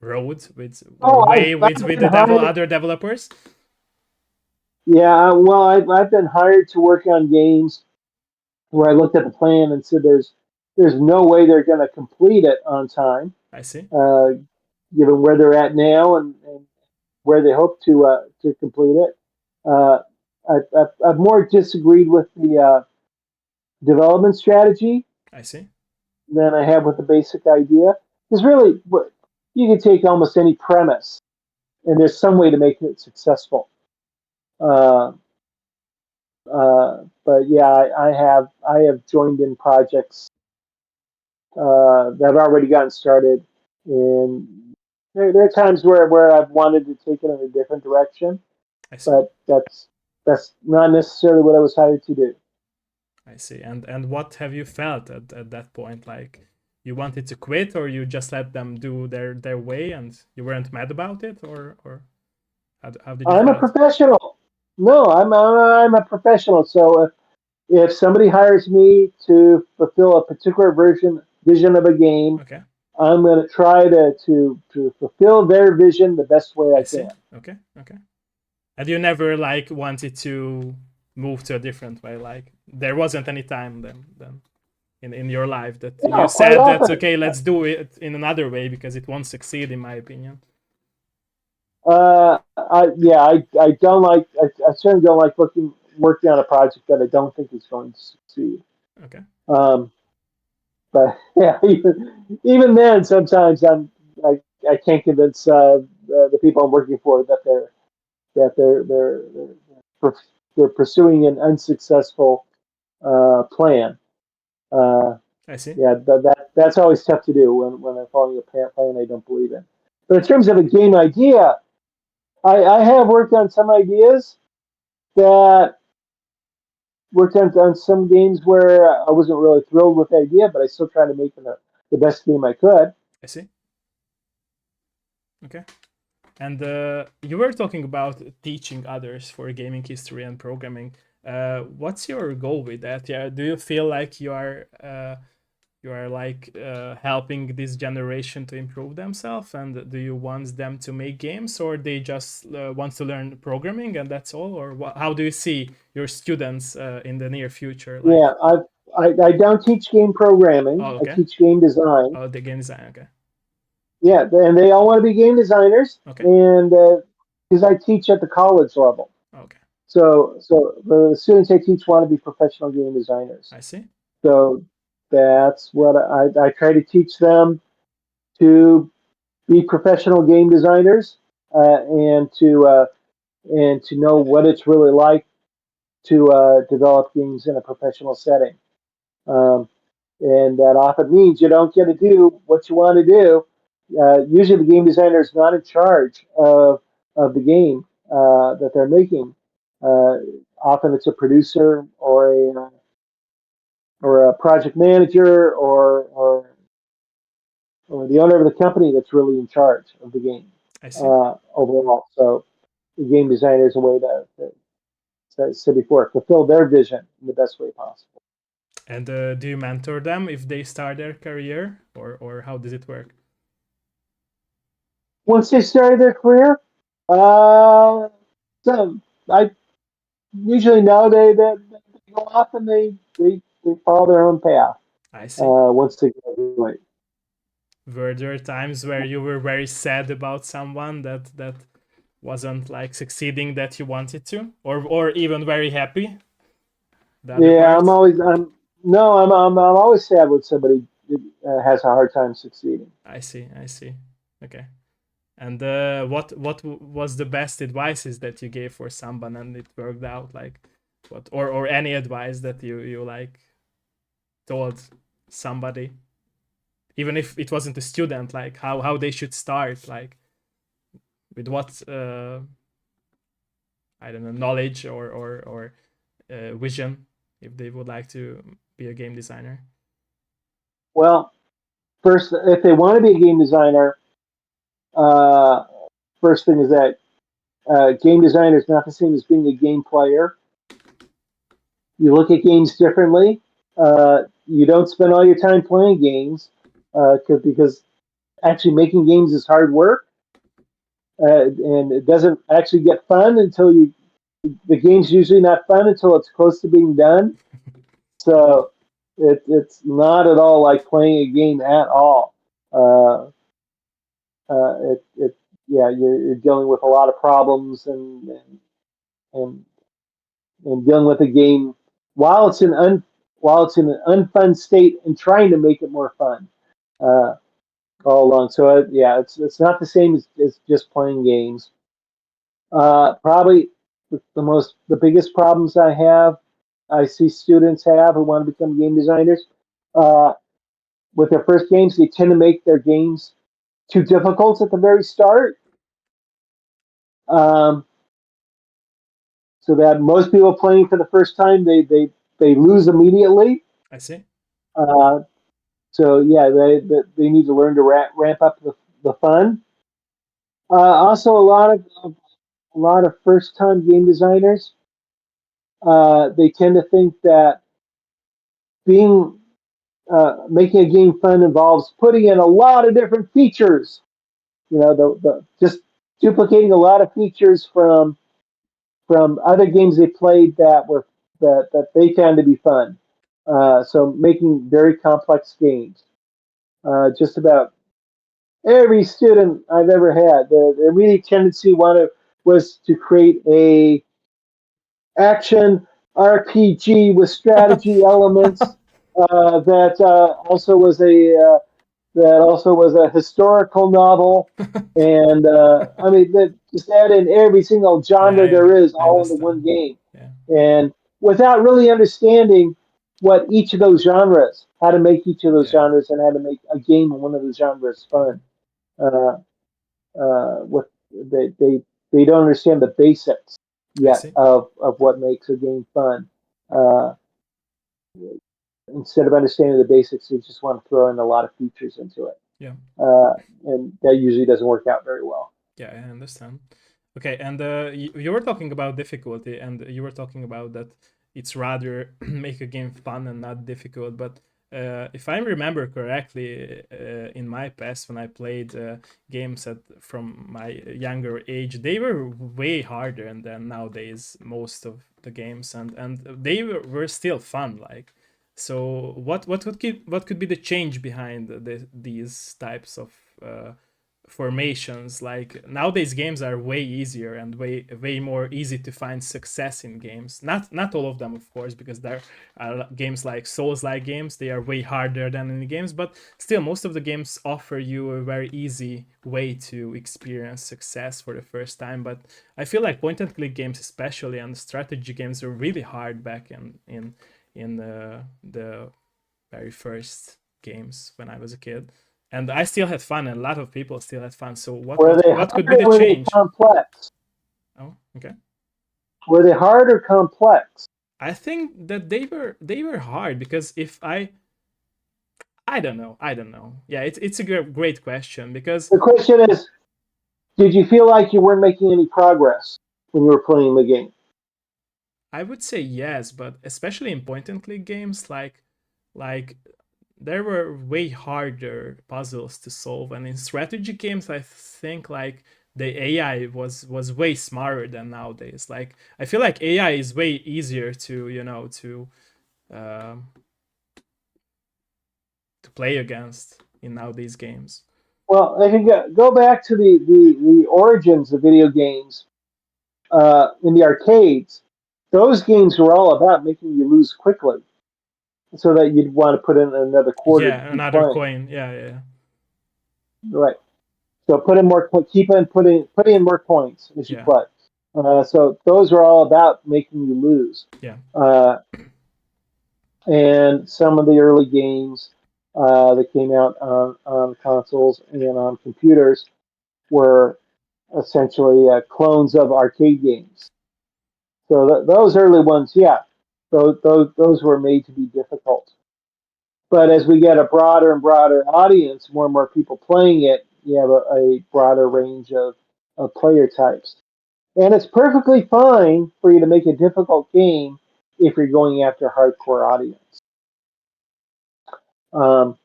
road with or Oh, way with I've been the devil hired. other developers? Yeah, well, I've been hired to work on games where I looked at the plan and said there's no way they're going to complete it on time, I see. uh, given where they're at now and where they hope to complete it. Uh, I've more disagreed with the development strategy I see. than I have with the basic idea. Because really, you can take almost any premise, and there's some way to make it successful. Uh, but yeah, I have joined in projects that have already gotten started, and there are times where I've wanted to take it in a different direction, I see. but that's not necessarily what I was hired to do. I see. And what have you felt at that point? Like you wanted to quit, or you just let them do their way, and you weren't mad about it, or how did you I'm a felt? professional. No, I'm a professional. So if somebody hires me to fulfill a particular vision of a game, Okay, I'm going to try to fulfill their vision the best way I I see. can. Okay, okay. And you never like wanted to move to a different way. Like there wasn't any time then in your life that you Yeah, quite said that often. okay, let's do it in another way because it won't succeed, in my opinion. I don't like. I certainly don't like working on a project that I don't think is going to succeed. Okay, Um, but yeah, even then, sometimes I can't convince the people I'm working for that they're, they're pursuing an unsuccessful plan. Uh, I see. yeah, that's always tough to do when I'm following a plan I don't believe in. But in terms of a game idea, I have worked on some ideas that worked on some games where I wasn't really thrilled with the idea, but I still tried to make it the best game I could. I see. Okay. And you were talking about teaching others for gaming history and programming. What's your goal with that? Yeah, do you feel like you are like helping this generation to improve themselves, and do you want them to make games, or they just want to learn programming and that's all, or how do you see your students in the near future? Yeah, Like, I don't teach game programming. oh, I okay, teach game design. oh, the game design, okay, Yeah, and they all want to be game designers, okay, and because I teach at the college level, okay, so the students I teach want to be professional game designers. I see, So that's what I try to teach them to be professional game designers and to know what it's really like to develop games in a professional setting. Um, and that often means you don't get to do what you want to do. Usually, the game designer is not in charge of the game that they're making. Uh, Often, it's a producer or a project manager or the owner of the company that's really in charge of the game I see. overall. So, the game designer is a way as I said before, fulfill their vision in the best way possible. And do you mentor them if they start their career, or how does it work? Once they started their career, uh, so I usually know they go off and they follow their own path I see. once they graduate. Were there times where you were very sad about someone that wasn't like succeeding that you wanted to, or even very happy? The other Yeah, part. I'm no, I'm always sad when somebody has a hard time succeeding. I see. I see. Okay. And what was the best advices that you gave for someone and it worked out? Like, what or any advice that you like told somebody, even if it wasn't a student, like how they should start, like with what I don't know, knowledge or vision, if they would like to be a game designer. Well, first, if they want to be a game designer, uh, first thing is that game designer is not the same as being a game player. You look at games differently. You don't spend all your time playing games because actually making games is hard work, and it doesn't actually get fun until you. The game's usually not fun until it's close to being done. So it's not at all like playing a game at all. Uh, it yeah, you're dealing with a lot of problems and and dealing with the game while it's while it's in an unfun state and trying to make it more fun uh, all along. So yeah, it's not the same as just playing games. Probably the biggest problems I see students have who want to become game designers uh, with their first games. They tend to make their games too difficult at the very start. Um, so that most people playing for the first time, they lose immediately. I see. Uh, so yeah, they need to learn to ramp up the fun. Also, a lot of first time game designers, they tend to think that being making a game fun involves putting in a lot of different features. You know, the just duplicating a lot of features from other games they played that they found to be fun. So making very complex games. Just about every student I've ever had, their immediate tendency was to create a action RPG with strategy elements that also was a historical novel, and I mean, that just add in every single Yeah, genre there is I all into one understand. game, Yeah, and without really understanding what each of those genres, how to make each of those yeah, genres, and how to make a game in one of those genres yeah. fun. Uh, with they don't understand the basics I yet see. of what makes a game fun. Uh, Instead of understanding the basics, they just want to throw in a lot of features into it, Yeah. and that usually doesn't work out very well. Yeah, I understand. Okay, and you were talking about difficulty, and you were talking about that it's rather make a game fun and not difficult. But if I remember correctly, in my past when I played games from my younger age, they were way harder than nowadays most of the games, and they were still fun. Like, so what could be the change behind these types of formations? Like nowadays games are way easier and way more easy to find success in games, not all of them of course, because there are games like souls like games, they are way harder than any games, but still most of the games offer you a very easy way to experience success for the first time. But I feel like point and click games especially and strategy games are really hard back in the very first games when I was a kid, and I still had fun, and a lot of people still had fun. So Were they what could be hard the or were they change? complex? Oh, okay. Were they hard or complex? I think that they were hard because if I don't know, I don't know. Yeah, it's a great question because The question is, did you feel like you weren't making any progress when you were playing the game? I would say yes, but especially in point and click games, like there were way harder puzzles to solve, and in strategy games I think like the AI was way smarter than nowadays. Like I feel like AI is way easier to um, to play against in nowadays games. Well, if you go back to the origins of video games in the arcades, those games were all about making you lose quickly so that you'd want to put in another quarter to Yeah, keep another playing. coin. Yeah, yeah, Right. So put in more, keep in putting in more points as you yeah, play. So those are all about making you lose. yeah, Uh, and some of the early games that came out on consoles and on computers were essentially clones of arcade games. So those early ones, yeah, those were made to be difficult. But as we get a broader and broader audience, more and more people playing it, you have a broader range of player types. And it's perfectly fine for you to make a difficult game if you're going after a hardcore audience. Um,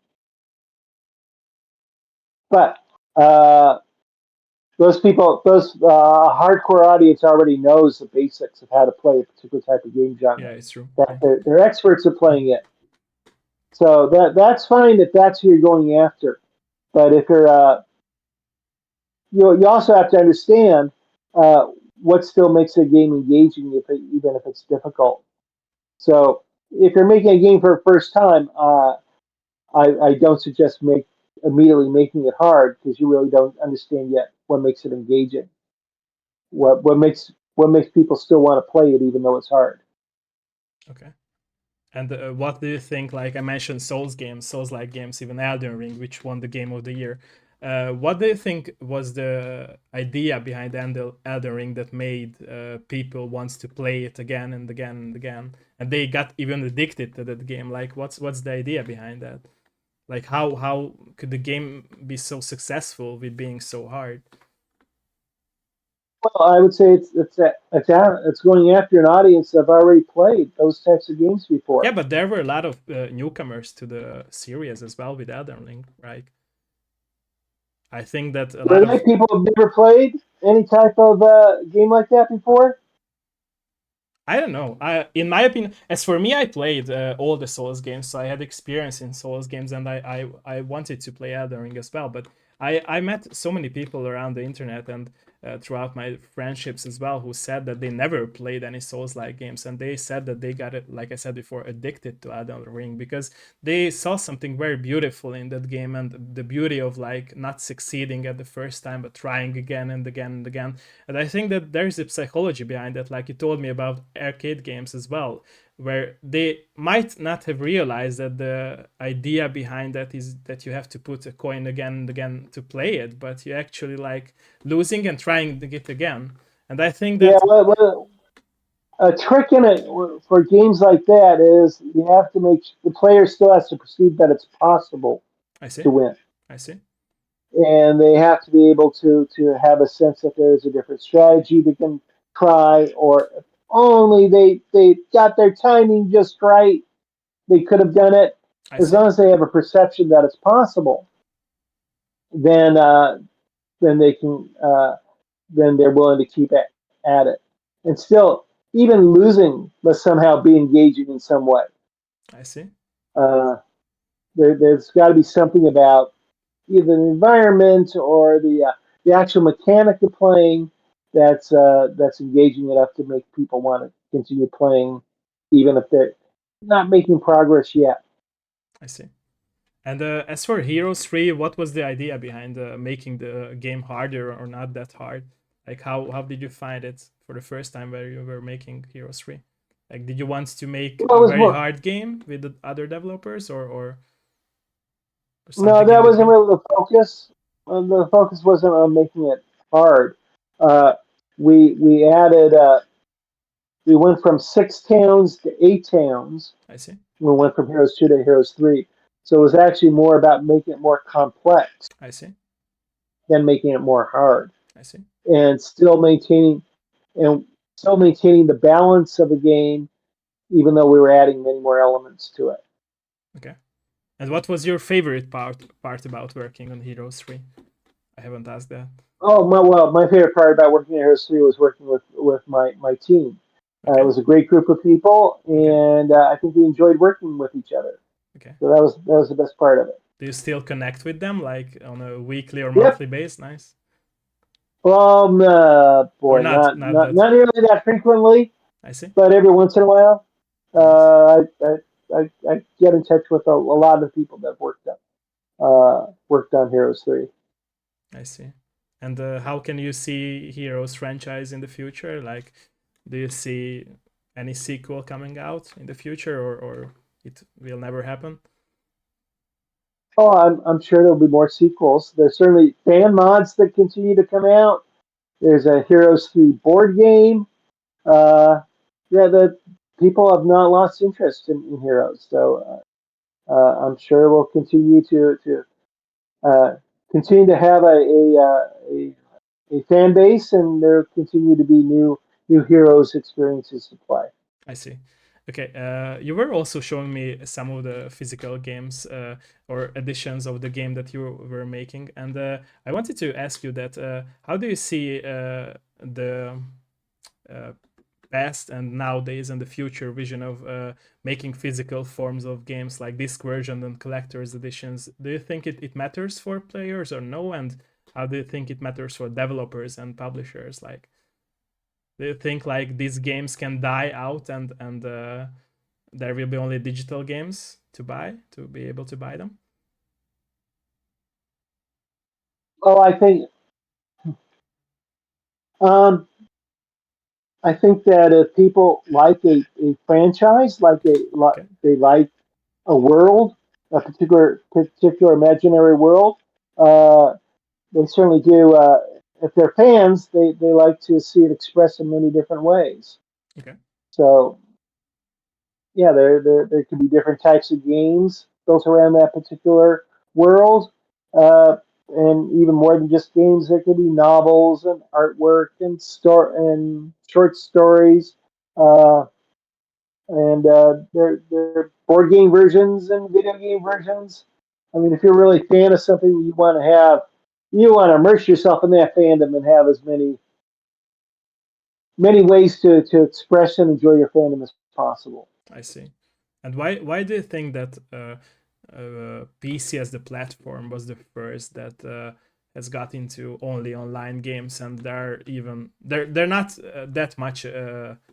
but uh, those hardcore audience already knows the basics of how to play a particular type of game genre. yeah. It's true. That Yeah, they're experts at playing it. So that's fine if that's who you're going after. But if you're you also have to understand uh, what still makes a game engaging, even if it's difficult. So if you're making a game for the first time, I don't suggest immediately making it hard because you really don't understand yet what makes it engaging. What makes people still want to play it even though it's hard. okay. And what do you think? Like I mentioned, Souls games, Souls like games, even Elden Ring, which won the game of the year. What do you think was the idea behind Elden Ring that made people wants to play it again and again and again, and they got even addicted to that game? Like, what's the idea behind that? Like, how could the game be so successful with being so hard? Well, I would say it's going after an audience that have already played those types of games before. Yeah, but there were a lot of newcomers to the series as well with Elden Ring, right? I think that a lot Really, of people have never played any type of game like that before. I don't know. In my opinion, as for me, I played all the Souls games, so I had experience in Souls games, and I wanted to play Elden Ring as well. But I met so many people around the internet and throughout my friendships as well who said that they never played any Souls-like games, and they said that they got it, like I said before, addicted to Elden Ring because they saw something very beautiful in that game and the beauty of like not succeeding at the first time but trying again and again and again. And I think that there's a psychology behind that, like you told me about arcade games as well, where they might not have realized that the idea behind that is that you have to put a coin again and again to play it, but you actually like losing and trying it again. And I think Yeah, that well, a trick in it for games like that is you have to make the player still has to perceive that it's possible I see, to win, I see, and they have to be able to have a sense that there is a different strategy they can try, or if only they got their timing just right, they could have done it. I As see, long as they have a perception that it's possible, then then they can then they're willing to keep at it, and still even losing must somehow be engaging in some way. I see, Uh, there's got to be something about either the environment or the actual mechanic of playing that's engaging enough to make people want to continue playing, even if they're not making progress yet. I see. And as for Heroes 3, what was the idea behind making the game harder or not that hard? Like, how did you find it for the first time where you were making Heroes 3? Like, did you want to make Well, a it was very more. hard game with the other developers or No, something in that wasn't between? really the focus. The focus wasn't on making it hard. Uh, we added we went from 6 towns to 8 towns. I see. We went from Heroes 2 to Heroes 3. So it was actually more about making it more complex I see. than making it more hard, I see. and and still maintaining the balance of the game, even though we were adding many more elements to it. Okay. And what was your favorite part about working on Heroes 3? I haven't asked that. Oh my! Well, my favorite part about working at Heroes 3 was working with my team. It Okay. was a great group of people, Okay. and I think we enjoyed working with each other. Okay. So that was the best part of it. Do you still connect with them like on a weekly or Yep. monthly base? Nice. Or Boy, not not not that. not nearly that frequently, I see. but every once in a while, Nice. I get in touch with a lot of people that worked on Heroes 3. I see. And how can you see Heroes franchise in the future? Like, do you see any sequel coming out in the future, or it will never happen? Oh, I'm sure there'll be more sequels. There's certainly fan mods that continue to come out. There's a Heroes 3 board game. Uh, yeah, the people have not lost interest in Heroes, so I'm sure we'll continue to continue to have a fan base, and there continue to be new Heroes experiences to play. I see. Okay, you were also showing me some of the physical games or editions of the game that you were making, and I wanted to ask you that how do you see the uh, past and nowadays and the future vision of making physical forms of games like disc version and collector's editions? Do you think it matters for players or no? And how do you think it matters for developers and publishers? Like, do you think like these games can die out and there will be only digital games to buy to be able to buy them? Oh, um, I think that if people like a franchise, Okay, they like a world, a particular imaginary world. they certainly do. If they're fans, they like to see it expressed in many different ways. Okay, So yeah, there could be different types of games built around that particular world, uh, and even more than just games. There could be novels and artwork and and short stories, uh, and there board game versions and video game versions. I mean, if you're really a fan of something, you want to immerse yourself in that fandom and have as many ways to express and enjoy your fandom as possible. I see. And why do you think that PC as the platform was the first that has got into only online games, and they're not that much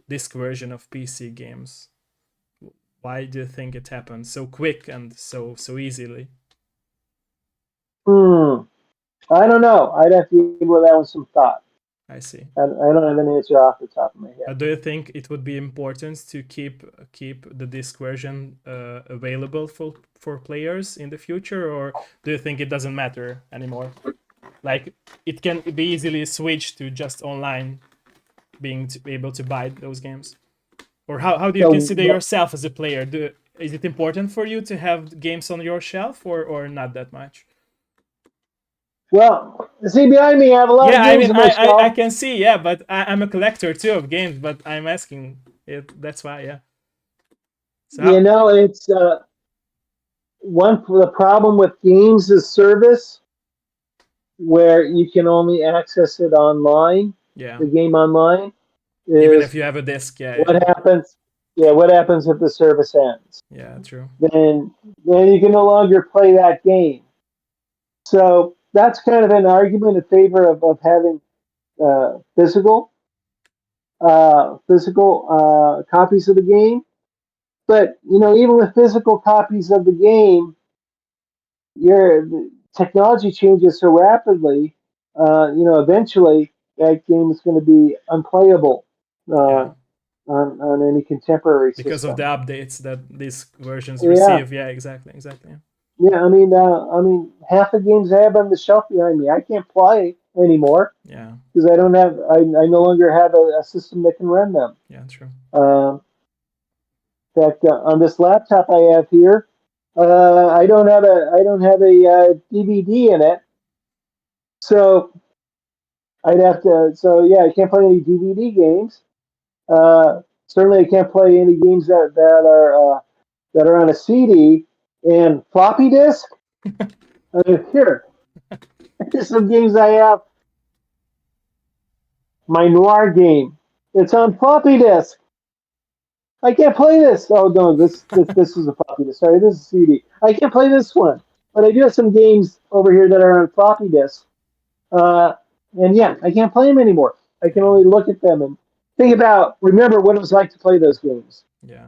disc version of PC games? Why do you think it happened so quick and so easily? Hmm. I don't know. I'd have to give that one some thought. I see. I don't have an answer off the top of my head. Do you think it would be important to keep the disc version available for players in the future, or do you think it doesn't matter anymore? Like it can be easily switched to just online, being able to buy those games, or how do you So, consider yourself as a player? Is it important for you to have games on your shelf, or not that much? well, see behind me, I have a lot Yeah, of I games mean, on my I shelf. can see, yeah, but I'm a collector too of games, but I'm asking it. That's why, yeah. So You know, it's one the problem with games as service where you can only access it online, yeah, the game online, even if is you have a disc, yeah, what yeah, happens. Yeah, what happens if the service ends? yeah, true. Then then you can no longer play that game. So that's kind of an argument in favor of having physical copies of the game. But you know, even with physical copies of the game, the technology changes so rapidly. You know, eventually that game is going to be unplayable Yeah, uh, on any contemporary because of the system. updates that these versions Yeah, receive. Yeah, exactly, exactly. Yeah, yeah. I mean, half the games I have on the shelf behind me, I can't play anymore yeah, because I don't have. I no longer have a system that can run them. yeah, true. Um, in fact, on this laptop I have here, I don't have a DVD in it, so I'd have to. So yeah, I can't play any DVD games. Certainly, I can't play any games that are on a CD and floppy disk. Here, here's some games I have. My Noir game. It's on floppy disk. I can't play this. Oh no, this is a floppy disk. Sorry, this is a CD. I can't play this one. But I do have some games over here that are on floppy disk. Uh, and yeah, I can't play them anymore. I can Yeah, only look at them and remember what it was like to play those games. yeah,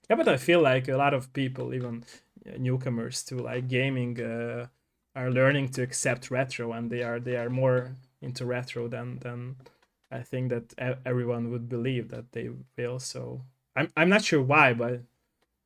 yeah. But I feel like a lot of people, even newcomers to like gaming, are learning to accept retro, and they are more into retro than I think that everyone would believe that they will. So I'm not sure why, but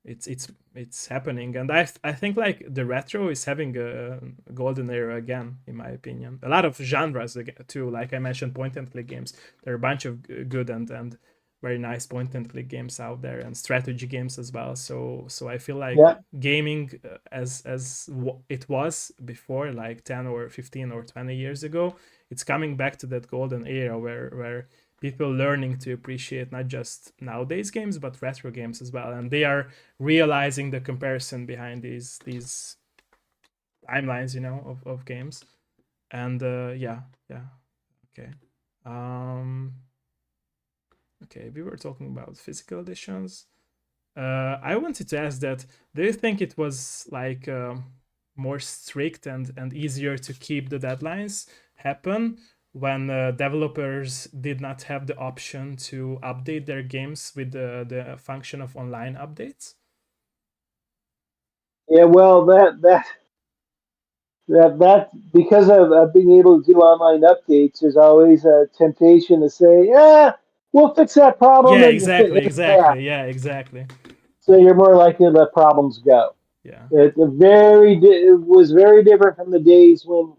it's happening, and I think like the retro is having a golden era again, in my opinion. A lot of genres too, like I mentioned, point and click games. There are a bunch of good and very nice point and click games out there, and strategy games as well. So I feel like Yeah, gaming, it was before, like 10 or 15 or 20 years ago, it's coming back to that golden era where people learning to appreciate not just nowadays games but retro games as well, and they are realizing the comparison behind these timelines, of games. And yeah, yeah, okay. um okay, we were talking about physical editions. I wanted to ask that, do you think it was like more strict and easier to keep the deadlines happen when developers did not have the option to update their games with the function of online updates? yeah. Well, that because of being able to do online updates, there's always a temptation to say, "Yeah, we'll fix that problem," Yeah, and hit exactly, the path. exactly. Yeah, exactly. So you're more likely to let problems go. Yeah, It was very different from the days when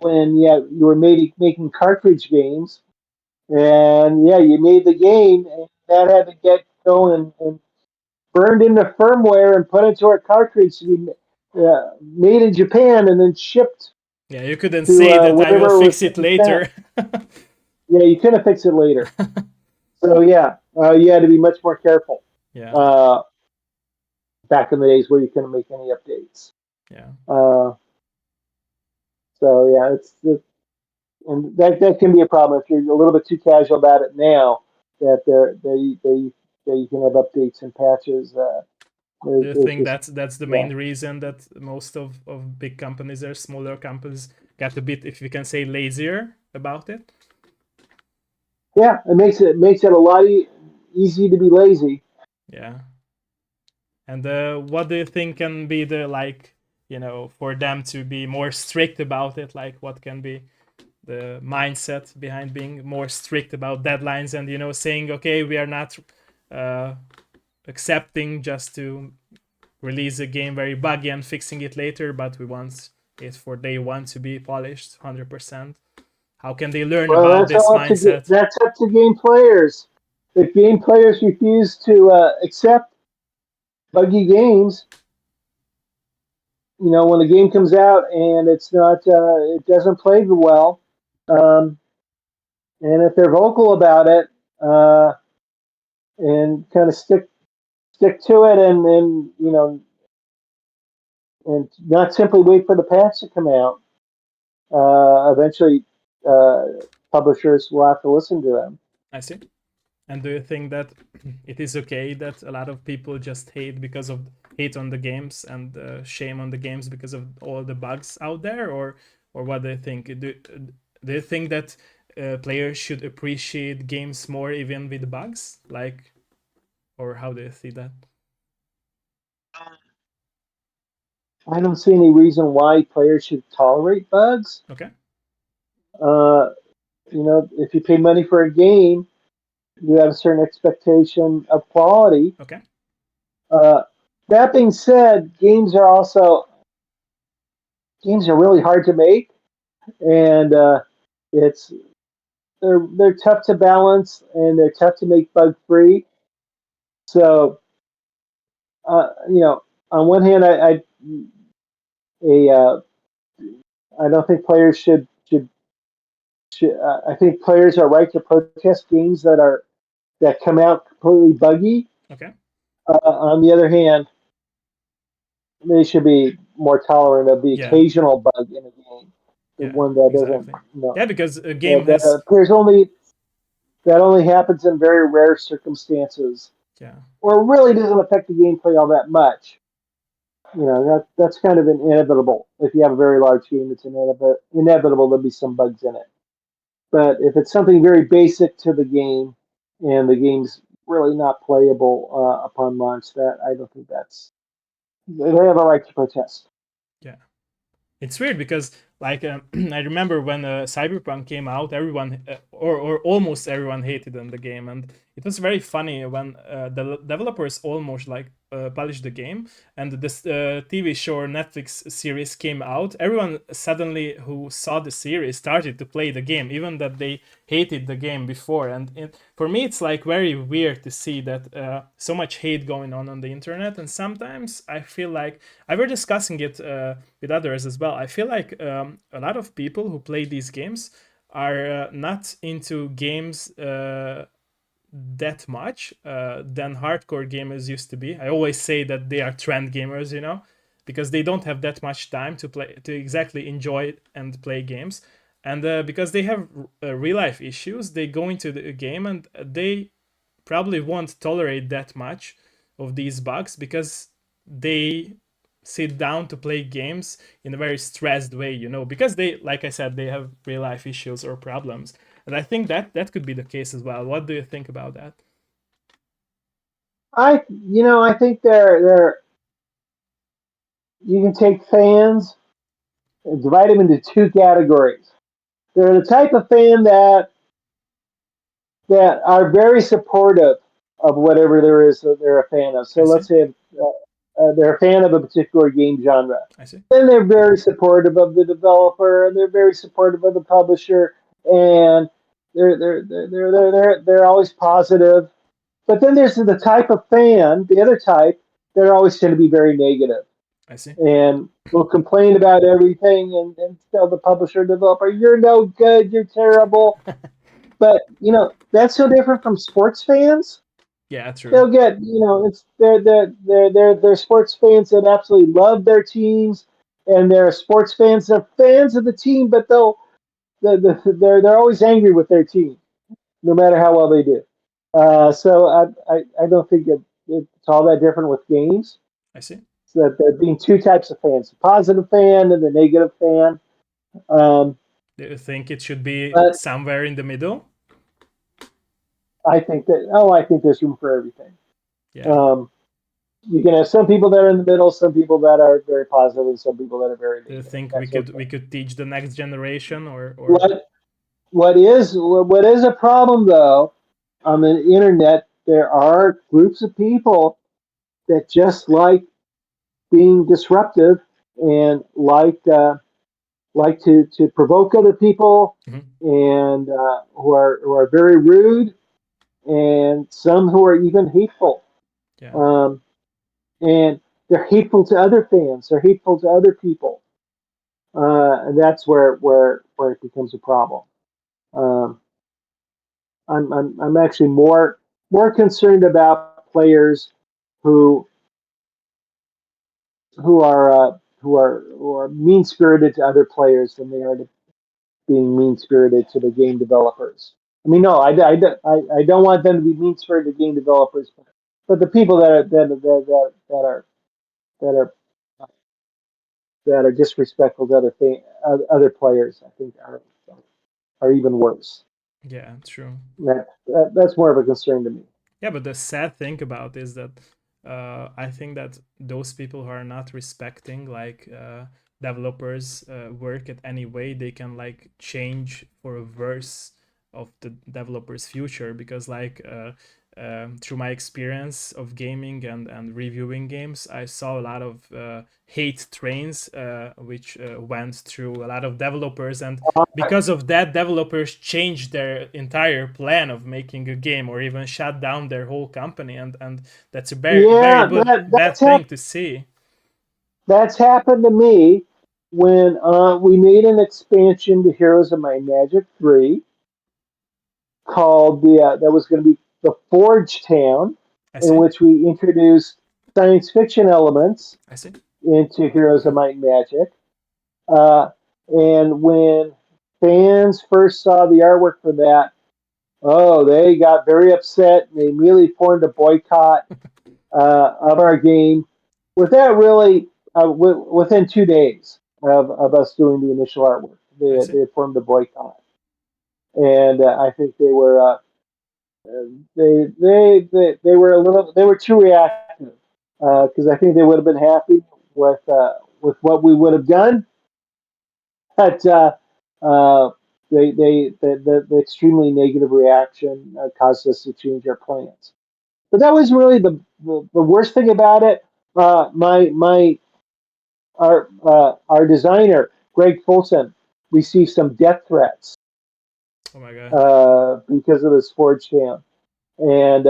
when you were making cartridge games, and you made the game, and that had to get going and burned into firmware and put into a cartridge to be made in Japan and then shipped Yeah, you couldn't to say that I will wherever it was fix it being sent. later. Yeah, you couldn't fix it later. So you had to be much more careful Yeah, uh, back in the days where you couldn't make any updates. yeah. Uh, so and that can be a problem if you're a little bit too casual about it now. That you can have updates and patches. Do you There's think just that's the yeah main reason that most of big companies or smaller companies got a bit, if you can say, lazier about it? it makes it a lot easy to be lazy. Yeah. And what do you think can be the like, for them to be more strict about it? Like, what can be the mindset behind being more strict about deadlines and saying, okay, we are not uh, accepting just to release a game very buggy and fixing it later, but we want it for day one to be polished 100%. How can they learn Well, about this mindset? that's up to game players. If game players refuse to accept buggy games, when the game comes out and it doesn't play well, um, and if they're vocal about it uh, and kind of stick to it, and not simply wait for the patch to come out, eventually uh, publishers will have to listen to them. I see. And do you think that it is okay that a lot of people just hate on the games and shame on the games because of all the bugs out there, or what do you think? Do you think that players should appreciate games more even with bugs, like, or how do you see that? I don't see any reason why players should tolerate bugs. Okay, Uh, if you pay money for a game, you have a certain expectation of quality. okay, Uh, that being said, games are really hard to make, and it's they're tough to balance and they're tough to make bug free. So, on one hand, a I don't think players I think players are right to protest games that come out completely buggy. okay. On the other hand, they should be more tolerant of the Yeah, occasional bug in a game, the yeah, one that doesn't, exactly. Yeah, because a game that has, appears only that only happens in very rare circumstances, yeah, or really doesn't affect the gameplay all that much. That's kind of inevitable. If you have a very large game, it's inevitable there'll be some bugs in it. But if it's something very basic to the game, and the game's really not playable upon launch, that I don't think they have a right to protest. yeah. It's weird because like I remember when Cyberpunk came out, everyone or almost everyone hated on the game, and it was very funny when the developers almost like polished the game, and this TV show or Netflix series came out. Everyone suddenly who saw the series started to play the game, even that they hated the game before. And for me, it's like very weird to see that so much hate going on the internet, and sometimes I feel like I were discussing it with others as well. I feel like a lot of people who play these games are not into games that much than hardcore gamers used to be. I always say that they are trend gamers, because they don't have that much time to exactly enjoy and play games. And because they have real life issues, they go into the game and they probably won't tolerate that much of these bugs because they sit down to play games in a very stressed way, because they, like I said, they have real life issues or problems. And I think that could be the case as well. What do you think about that? I think they're you can take fans and divide them into two categories. They're the type of fan that are very supportive of whatever there is that they're a fan of. So I see. let's say they're a fan of a particular game genre. I see. Then they're very supportive of the developer, and they're very supportive of the publisher, and they're always positive. But then there's the type of fan, the other type, they're always going to be very negative I see. and will complain about everything and tell the publisher developer, "You're no good, you're terrible." But that's so different from sports fans. Yeah, true. They'll get it's they're sports fans that absolutely love their teams, and they're sports fans. They're fans of the team, but they're always angry with their team, no matter how well they do. So I don't think it's all that different with games. I see. So that there being two types of fans: the positive fan and the negative fan. Um, Do you think it should be but somewhere in the middle? I think there's room for everything. Yeah. Um, you can have some people that are in the middle, some people that are very positive, and some people that are very Do you negative. think we That's could okay. we could teach the next generation or What what is a problem though on the internet? There are groups of people that just like being disruptive and like to provoke other people, Mhm. and who are very rude, and some who are even hateful. Yeah. Um, and they're hateful to other fans. They're hateful to other people, and that's where it becomes a problem. Um, I'm actually more concerned about players who who are mean spirited to other players than they are to being mean spirited to the game developers. I mean, no, I don't want them to be mean spirited game developers, but the people that are that are disrespectful to other players, I think are even worse. Yeah, true. That's more of a concern to me. Yeah, but the sad thing about is that I think that those people who are not respecting like developers' work at any way, they can like change for a verse of the developer's future because like through my experience of gaming and reviewing games, I saw a lot of hate trains which went through a lot of developers, and because of that developers changed their entire plan of making a game or even shut down their whole company, and that's a very Yeah, bad thing to see. that's happened to me when we made an expansion to Heroes of Might and Magic 3 called that was going to be the Forge Town, I in see. which we introduced science fiction elements I see. into Heroes of Might and Magic. Uh, and when fans first saw the artwork for that, oh, they got very upset. They immediately formed a boycott of our game. With that, really, within 2 days of us doing the initial artwork, I they see. they formed a boycott, and I think they were they were too reactive, because I think they would have been happy with what we would have done, but uh, the extremely negative reaction caused us to change our plans. But that was really the worst thing about it. My our designer Greg Fulton received some death threats Oh my god. because of this Forge Jam, and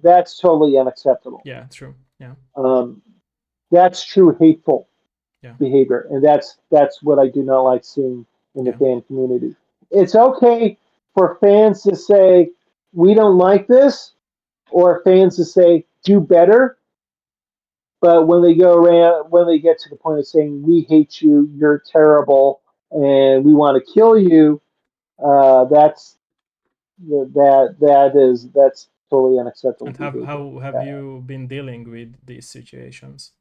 that's totally unacceptable. Yeah, true. Yeah. Um, that's true hateful Yeah. behavior, and that's what I do not like seeing in the Yeah. fan community. It's okay for fans to say we don't like this, or fans to say do better. But when they get to the point of saying we hate you, you're terrible, and we want to kill you, that's that's totally unacceptable And have behavior. how have you been dealing with these situations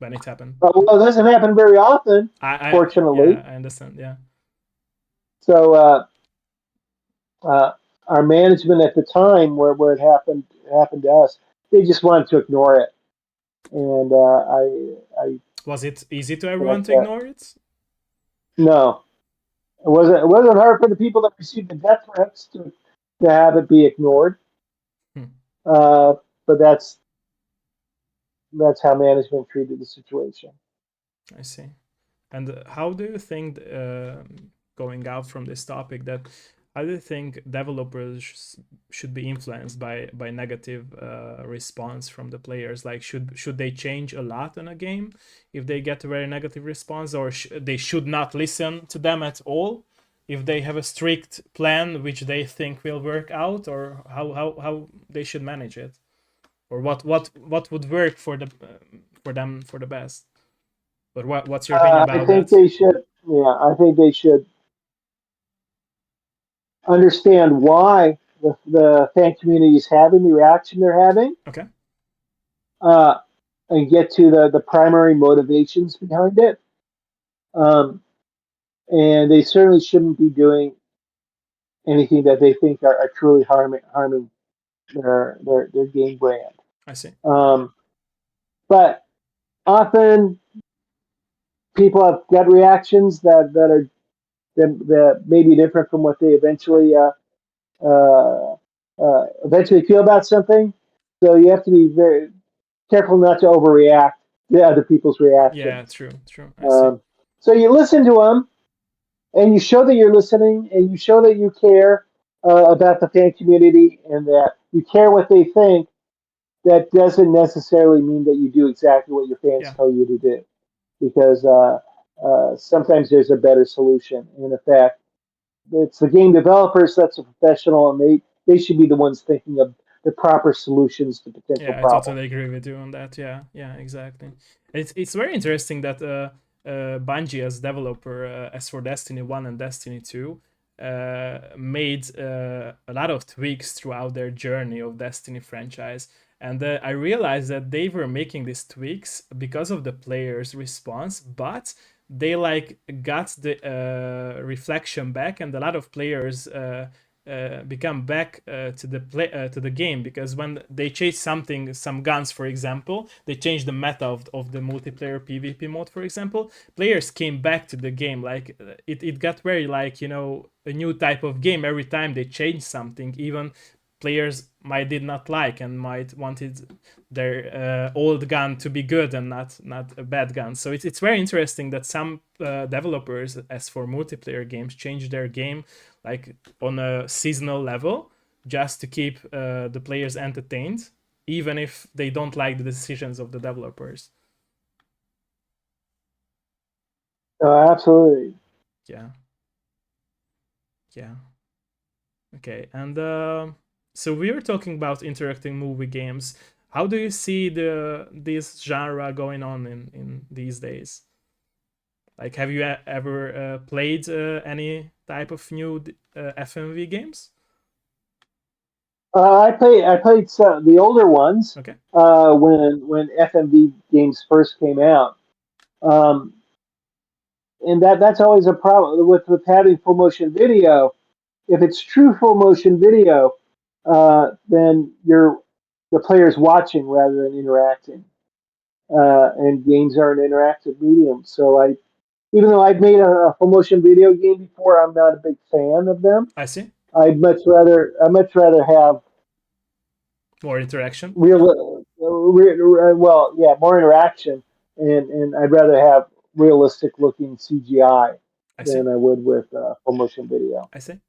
when it happened? Well, it doesn't happen very often, I fortunately. yeah, I understand. Yeah. So uh, our management at the time, where it happened to us, they just wanted to ignore it, and I Was it easy to everyone but to ignore it? no, it wasn't hard for the people that received the death threats to have it be ignored. Hmm. Uh, but that's how management treated the situation. I see. And how do you think, going out from this topic, that how do you think developers should be influenced by negative response from the players? Like, should they change a lot in a game if they get a very negative response, or they should not listen to them at all if they have a strict plan which they think will work out, or how they should manage it, or what would work for them for the best? But what's your opinion I about think that? they should. Yeah, I think they should understand why the fan community is having the reaction they're having, Okay. uh, and get to the primary motivations behind it. Um, and they certainly shouldn't be doing anything that they think are truly harming their game brand. I see. Um, but often people have gut reactions that may be different from what they uh, eventually feel about something. So you have to be very careful not to overreact to other people's Yeah, reactions. true, true. I see. Um, so you listen to them, and you show that you're listening, and you show that you care about the fan community, and that you care what they think. That doesn't necessarily mean that you do exactly what your fans Yeah, tell you to do, because sometimes there's a better solution. And in fact, it's the game developers that's a professional, and they should be the ones thinking of the proper solutions to potential yeah, I totally problems. agree with you on that. Yeah, yeah, exactly. It's very interesting that Bungie as developer, as for Destiny 1 and Destiny 2, made a lot of tweaks throughout their journey of Destiny franchise. And I realized that they were making these tweaks because of the players' response, but they like got the reflection back, and a lot of players become back to the game, because when they change something, some guns for example, they changed the meta of the multiplayer PvP mode for example, players came back to the game. Like it got very like, you know, a new type of game every time they change something. Even players might did not like and might wanted their old gun to be good and not a bad gun. So it's very interesting that some developers, as for multiplayer games, change their game like on a seasonal level just to keep the players entertained, even if they don't like the decisions of the developers. Absolutely. Yeah, yeah. Okay, and so we were talking about interacting movie games. How do you see this genre going on in these days? Like, have you ever played any type of new FMV games? I played some, the older ones Okay, when FMV games first came out, um, and that's always a problem with having full motion video. If it's true full motion video, then the player's watching rather than interacting, and games are an interactive medium. So even though I've made a full motion video game before, I'm not a big fan of them. I see. I'd much rather have More interaction. well, yeah, more interaction, and I'd rather have realistic looking CGI I see. than I would with full motion video. I see.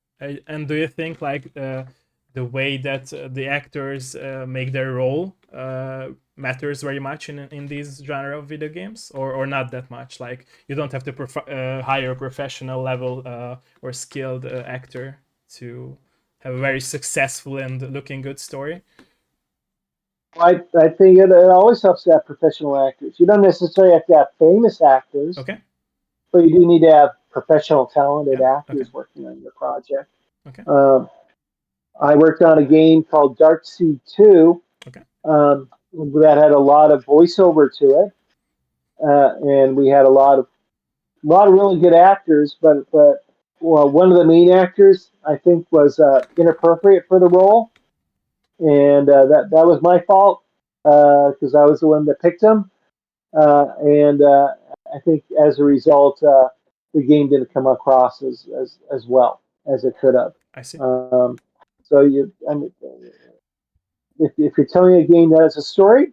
And do you think like the way that the actors make their role matters very much in these genre of video games, or not that much? Like you don't have to hire a professional level or skilled actor to have a very successful and looking good story. I think it always helps to have professional actors. You don't necessarily have to have famous actors, Okay. but you do need to have professional, talented Yeah. Okay. actors working on your project. Okay. Um, I worked on a game called Dark Sea 2 Okay. that had a lot of voiceover to it, and we had a lot of really good actors, but well, one of the main actors I think was inappropriate for the role, and that was my fault because I was the one that picked him, and I think as a result, the game didn't come across as well as it could have. I see. Um, so I mean, if you're telling a game that has a story,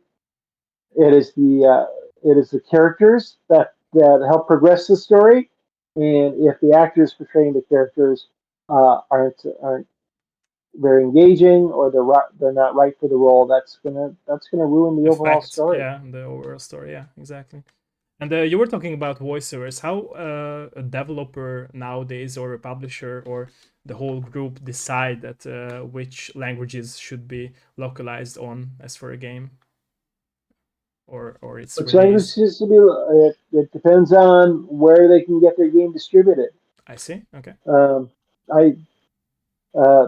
it is the characters that help progress the story, and if the actors portraying the characters aren't very engaging, or they're not right for the role, that's gonna ruin the overall Effect, story. yeah, the overall story, yeah, exactly. And you were talking about voiceovers. How a developer nowadays, or a publisher, or the whole group decide that which languages should be localized on as for a game or its Which language release? is to be? It depends on where they can get their game distributed. I see. Okay. I uh,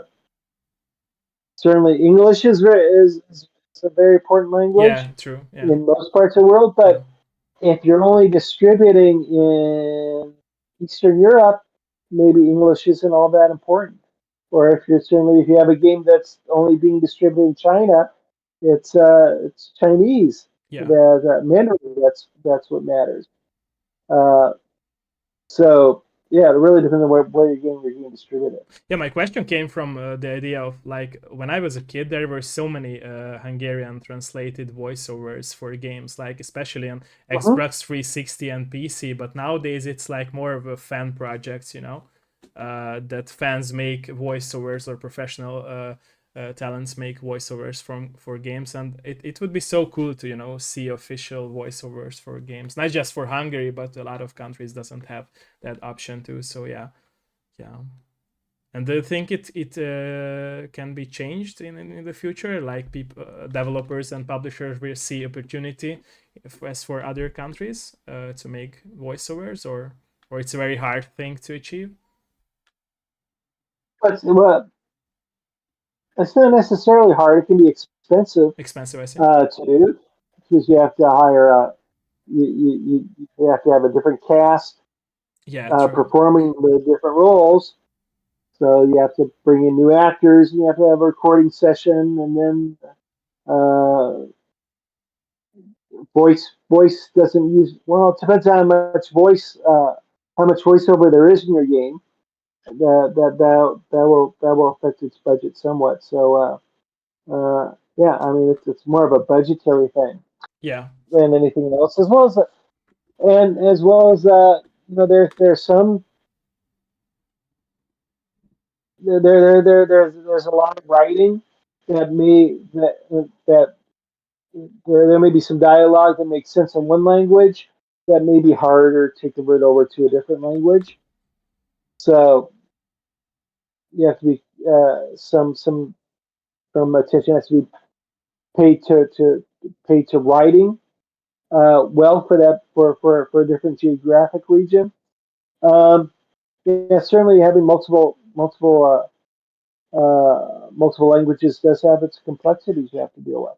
Certainly English is a very important Yeah. language True. Yeah. in most parts of the world, Yeah. but if you're only distributing in Eastern Europe, maybe English isn't all that important. Or if you have a game that's only being distributed in China, it's Chinese, Yeah. the Mandarin. That's what matters. Uh, so yeah, it really depends on where you're getting distributed. Yeah, my question came from the idea of like when I was a kid, there were so many Hungarian translated voiceovers for games, like especially on Hmm. Xbox 360 and PC. But nowadays, it's like more of a fan projects, that fans make voiceovers or professional talents make voiceovers from for games, and it would be so cool to see official voiceovers for games, not just for Hungary, but a lot of countries doesn't have that option too. So yeah, yeah. And do you think it can be changed in the future? Like people, developers and publishers will see opportunity as for other countries to make voiceovers, or it's a very hard thing to achieve. But it's not necessarily hard. It can be expensive Expensive, I see. to do because you have to hire you have to have a different cast Yeah, true. performing the different roles. So you have to bring in new actors, and you have to have a recording session, and then uh, voice doesn't use well. It depends on how much voiceover there is in your game. That will affect its budget somewhat. So yeah, I mean it's more of a budgetary thing Yeah, than anything else, as well as there's some there's a lot of writing that there may be some dialogue that makes sense in one language that may be harder to convert over to a different language. So you have to be some attention has to be paid to writing well for that for a different geographic region. Um, yeah, certainly having multiple languages does have its complexities you have to deal with.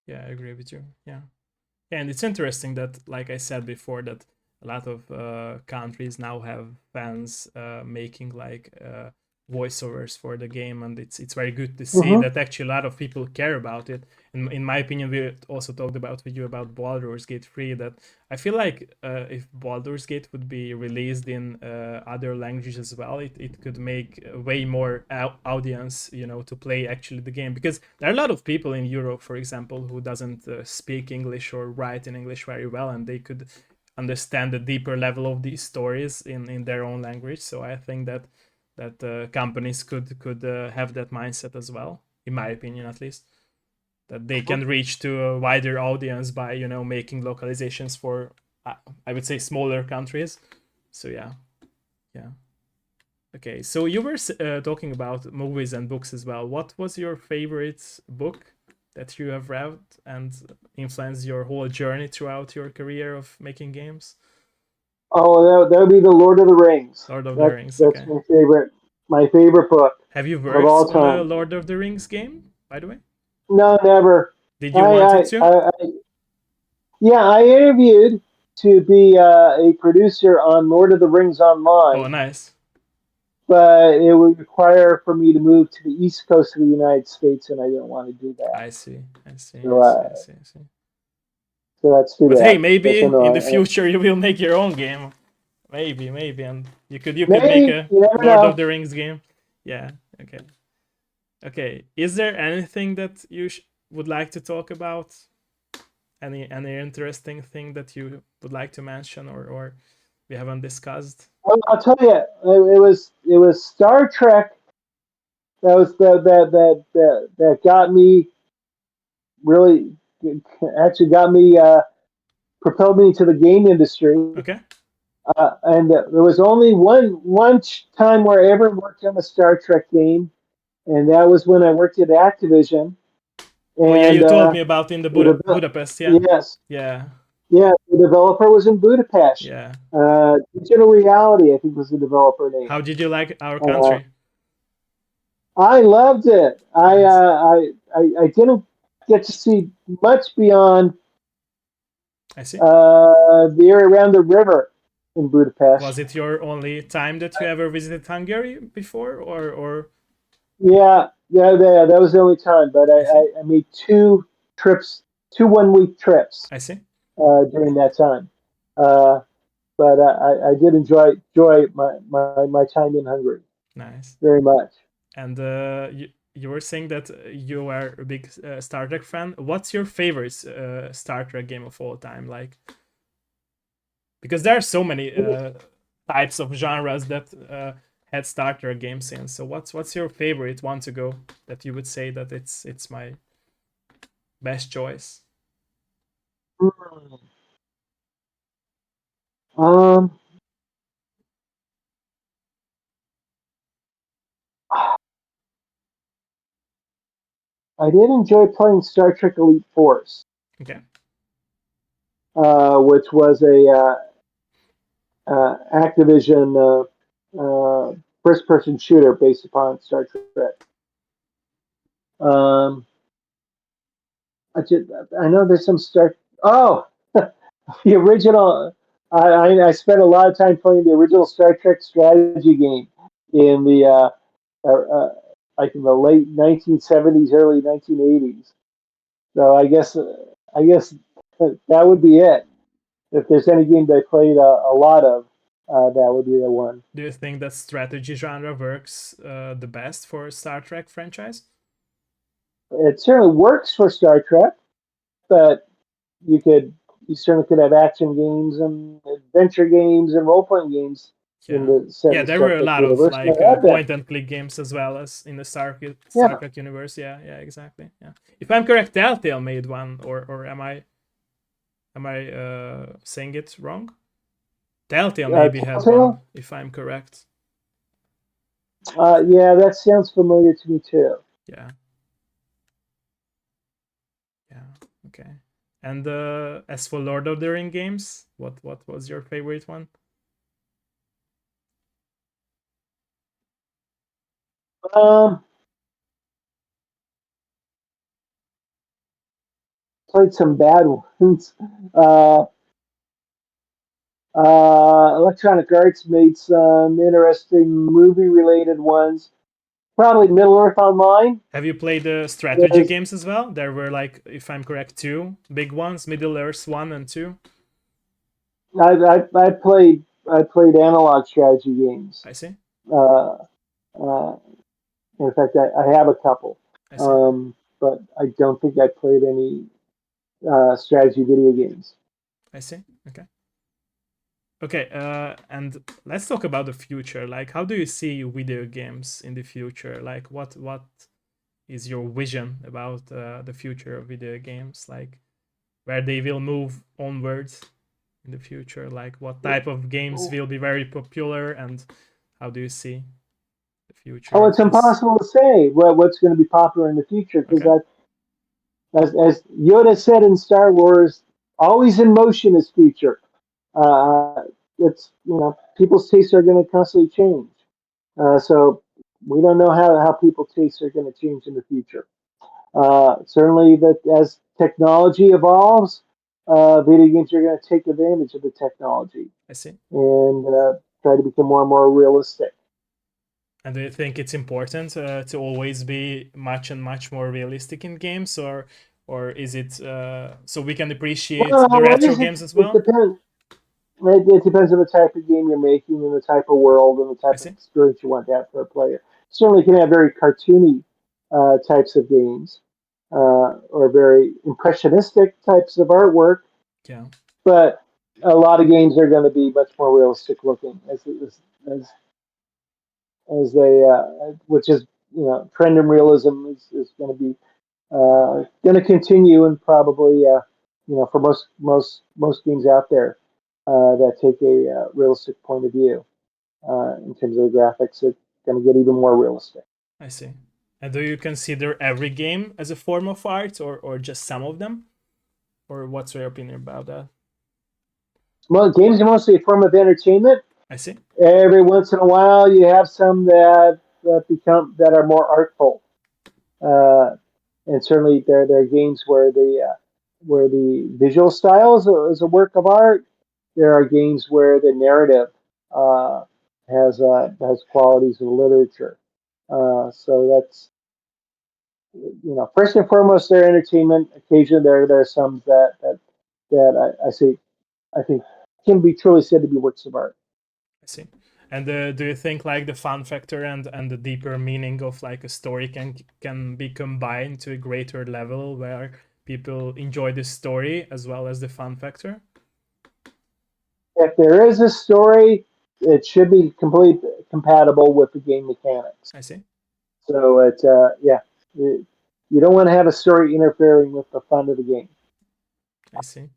yeah, I agree with you. Yeah. And it's interesting that, like I said before, that a lot of countries now have fans making like voiceovers for the game, and it's very good to see Hmm. that actually a lot of people care about it. In my opinion, we also talked about with you about Baldur's Gate 3. That I feel like if Baldur's Gate would be released in other languages as well, it could make way more audience, to play actually the game, because there are a lot of people in Europe, for example, who doesn't speak English or write in English very well, and they could understand the deeper level of these stories in their own language. So I think that companies could have that mindset as well, in my opinion, at least, that they can reach to a wider audience by making localizations for I would say smaller countries. So yeah, yeah. Okay, so you were talking about movies and books as well. What was your favorite book that you have read and influenced your whole journey throughout your career of making games? Oh, that would be the Lord of the Rings. Lord of the That Rings. that's Okay. my favorite book Have you of worked all on a time. Lord of the Rings game, by the way? No, never. Did you I, want it I, to? I, I yeah, I interviewed to be a producer on Lord of the Rings Oh, Online, nice. but it would require for me to move to the East Coast of the United States, and I didn't want to do that. I see. I see. So, I see. I see. I see. that's too But hey, bad. That's maybe in the annoying. future you will make your own game. Maybe, and you could make Maybe a you never Lord of know. the Rings game. Yeah. Okay. Okay. Is there anything that you would like to talk about? Any interesting thing that you would like to mention or we haven't discussed? Well, I'll tell you, it was Star Trek that was that got me really actually got me propelled me into the game industry. Okay. And there was only one time where I ever worked on a Star Trek game, and that was when I worked at Activision. Oh yeah, And you told me about in the the, Budapest. Yeah, yes, yeah, yeah, the developer was in Budapest. yeah. Digital Reality, I think, was the developer name. How did you like our Uh, country? I loved it. Nice. I didn't get to see much beyond I see. the area around the river in Was Budapest. it your only time that you ever visited Hungary before, or Yeah, that was the only time. But I see. I made two trips, two 1 week trips I see. during that time. Uh, but I did enjoy my time in Hungary Nice. very much. And you were saying that you are a big Star Trek fan. What's your favorite Star Trek game of all time? Like, because there are so many types of genres that had Star Trek games in. So what's your favorite one to go that you would say that it's my best choice? Um, I did enjoy playing Star Trek Elite Force, Okay, which was a Activision first-person shooter based upon Star Trek. Um, I know there's some Star. Oh, the original. I spent a lot of time playing the original Star Trek strategy game in the like in the late 1970s, early 1980s. So I guess that would be it. If there's any game that I played a lot of, that would be the one. do you think that strategy genre works the best for Star Trek franchise? It certainly works for Star Trek, but you could you certainly could have action games and adventure games and role playing games in Yeah. the set Yeah, in there Star were a Trek lot of universe. And like there have been, point and click games as well as in the Star yeah. Trek universe. Yeah, yeah, exactly. Yeah. If I'm correct, Telltale made one, or am I saying it wrong? Telltale maybe had one, Telltale, if I'm correct. yeah, that sounds familiar to me too. Yeah, yeah, okay. And as for Lord of the Ring games, what was your favorite one? Um, Played some bad ones. Uh, Electronic Arts made some interesting movie related ones. Probably Middle Earth Online. Have you played the strategy There's, games as well? There were like, if I'm correct, two big ones: Middle Earth 1 and 2. I played analog strategy games. I see. Uh, uh, in fact, I have a couple, I see. but I don't think I played any strategy video games. I see. Okay. Okay, and let's talk about the future. Like, how do you see video games in the future? Like, what is your vision about the future of video games? Like, where they will move onwards in the future? Like, what type of games will be very popular, and how do you see the future Oh, of it's this? impossible to say what's going to be popular in the future because Okay, as Yoda said in Star Wars, always in motion is future. Uh, it's people's tastes are going to constantly change. So we don't know how people's tastes are going to change in the future. Certainly, that as technology evolves, video games are going to take advantage of the technology I see. and try to become more and more realistic. And do you think it's important to always be much and much more realistic in games, or is it so we can appreciate the Well, retro games as it well? depends. It depends on the type of game you're making and the type of world and the I type of see. experience you want to have for a player. Certainly, you can have very cartoony types of games, or very impressionistic types of artwork, Yeah, but a lot of games are going to be much more realistic looking as as they, which is, trend and realism is going to be going to continue, and probably, for most games out there that take a realistic point of view in terms of the graphics, it's going to get even more realistic. I see. And do you consider every game as a form of art, or just some of them? Or what's your opinion about that? Well, games are mostly a form of entertainment. I see. Every once in a while, you have some that are more artful, uh, and certainly there are games where the visual style is a work of art. There are games where the narrative uh, has qualities of literature. So that's, first and foremost, they're entertainment. Occasionally, there are some that I say I think can be truly said to be works of art. I see. And do you think like the fun factor and the deeper meaning of like a story can be combined to a greater level where people enjoy the story as well as the fun factor? If there is a story, it should be completely compatible with the game mechanics. I see. So you don't want to have a story interfering with the fun of the game. I see.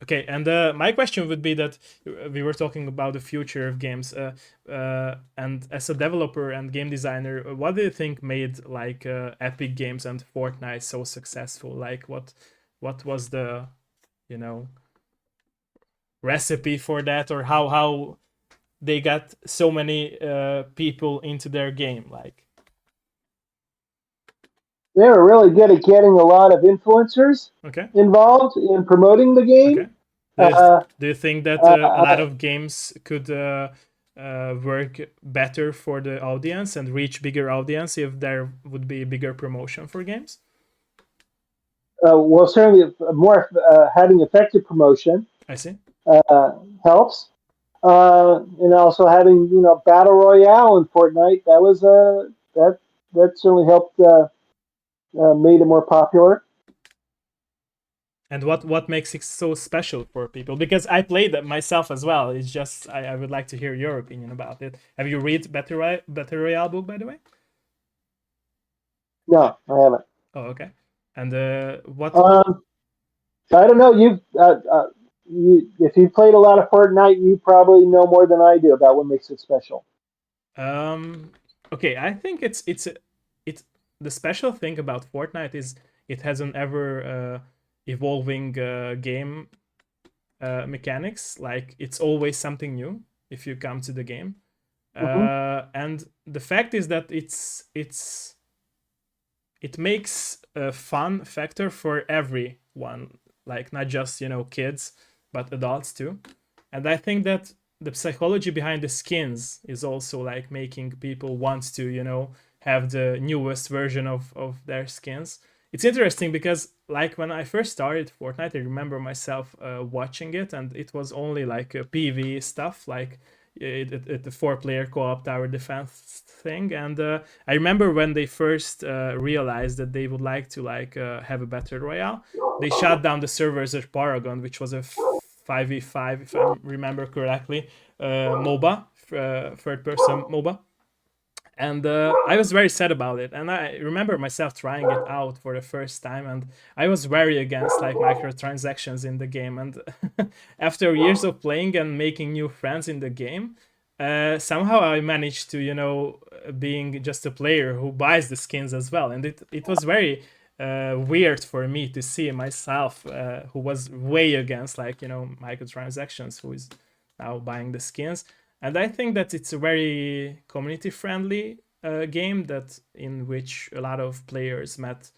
Okay, and my question would be that we were talking about the future of games, and as a developer and game designer, what do you think made like Epic Games and Fortnite so successful? Like, what was the, you know recipe for that, or how they got so many people into their game? Like, They were really good at getting a lot of influencers okay, involved in promoting the okay. game. Uh, Do you think that a lot uh, of games could work better for the audience and reach bigger audience if there would be bigger promotion for games? well, certainly more having effective promotion I see. uh, helps. And also having battle royale in Fortnite, that that certainly helped made it more popular. And what makes it so special for people? Because I played it myself as well. It's just I would like to hear your opinion about it. Have you read Battle Royale book, by the way? No, I haven't. Oh, okay. And what? Um, I don't know. If you played a lot of Fortnite, you probably know more than I do about what makes it special. Um, okay, I think it's the special thing about Fortnite is it has an ever evolving game mechanics. Like, it's always something new if you come to the game, Hmm. and the fact is that it makes a fun factor for everyone, like not just kids, but adults too. And I think that the psychology behind the skins is also like making people want to have the newest version of their skins. It's interesting because like when I first started Fortnite, I remember myself watching it, and it was only like a PV stuff, like the 4-player co-op tower defense thing. And I remember when they first realized that they would like to like have a battle royale, they shut down the servers at Paragon, which was a 5v5, if I remember correctly, MOBA, third person MOBA. And I was very sad about it. And I remember myself trying it out for the first time, and I was very against like microtransactions in the game. And after years of playing and making new friends in the game, somehow I managed to being just a player who buys the skins as well. And it was very weird for me to see myself, who was way against like microtransactions, who is now buying the skins. And I think that it's a very community friendly game that in which a lot of players met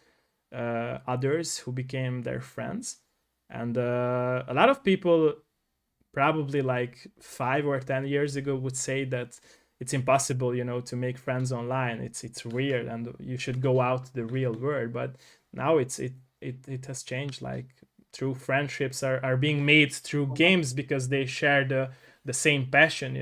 others who became their friends. And a lot of people probably like 5 or 10 years ago would say that it's impossible to make friends online. It's weird and you should go out to the real world. But now it has changed. Like, true friendships are being made through games because they share the same passion.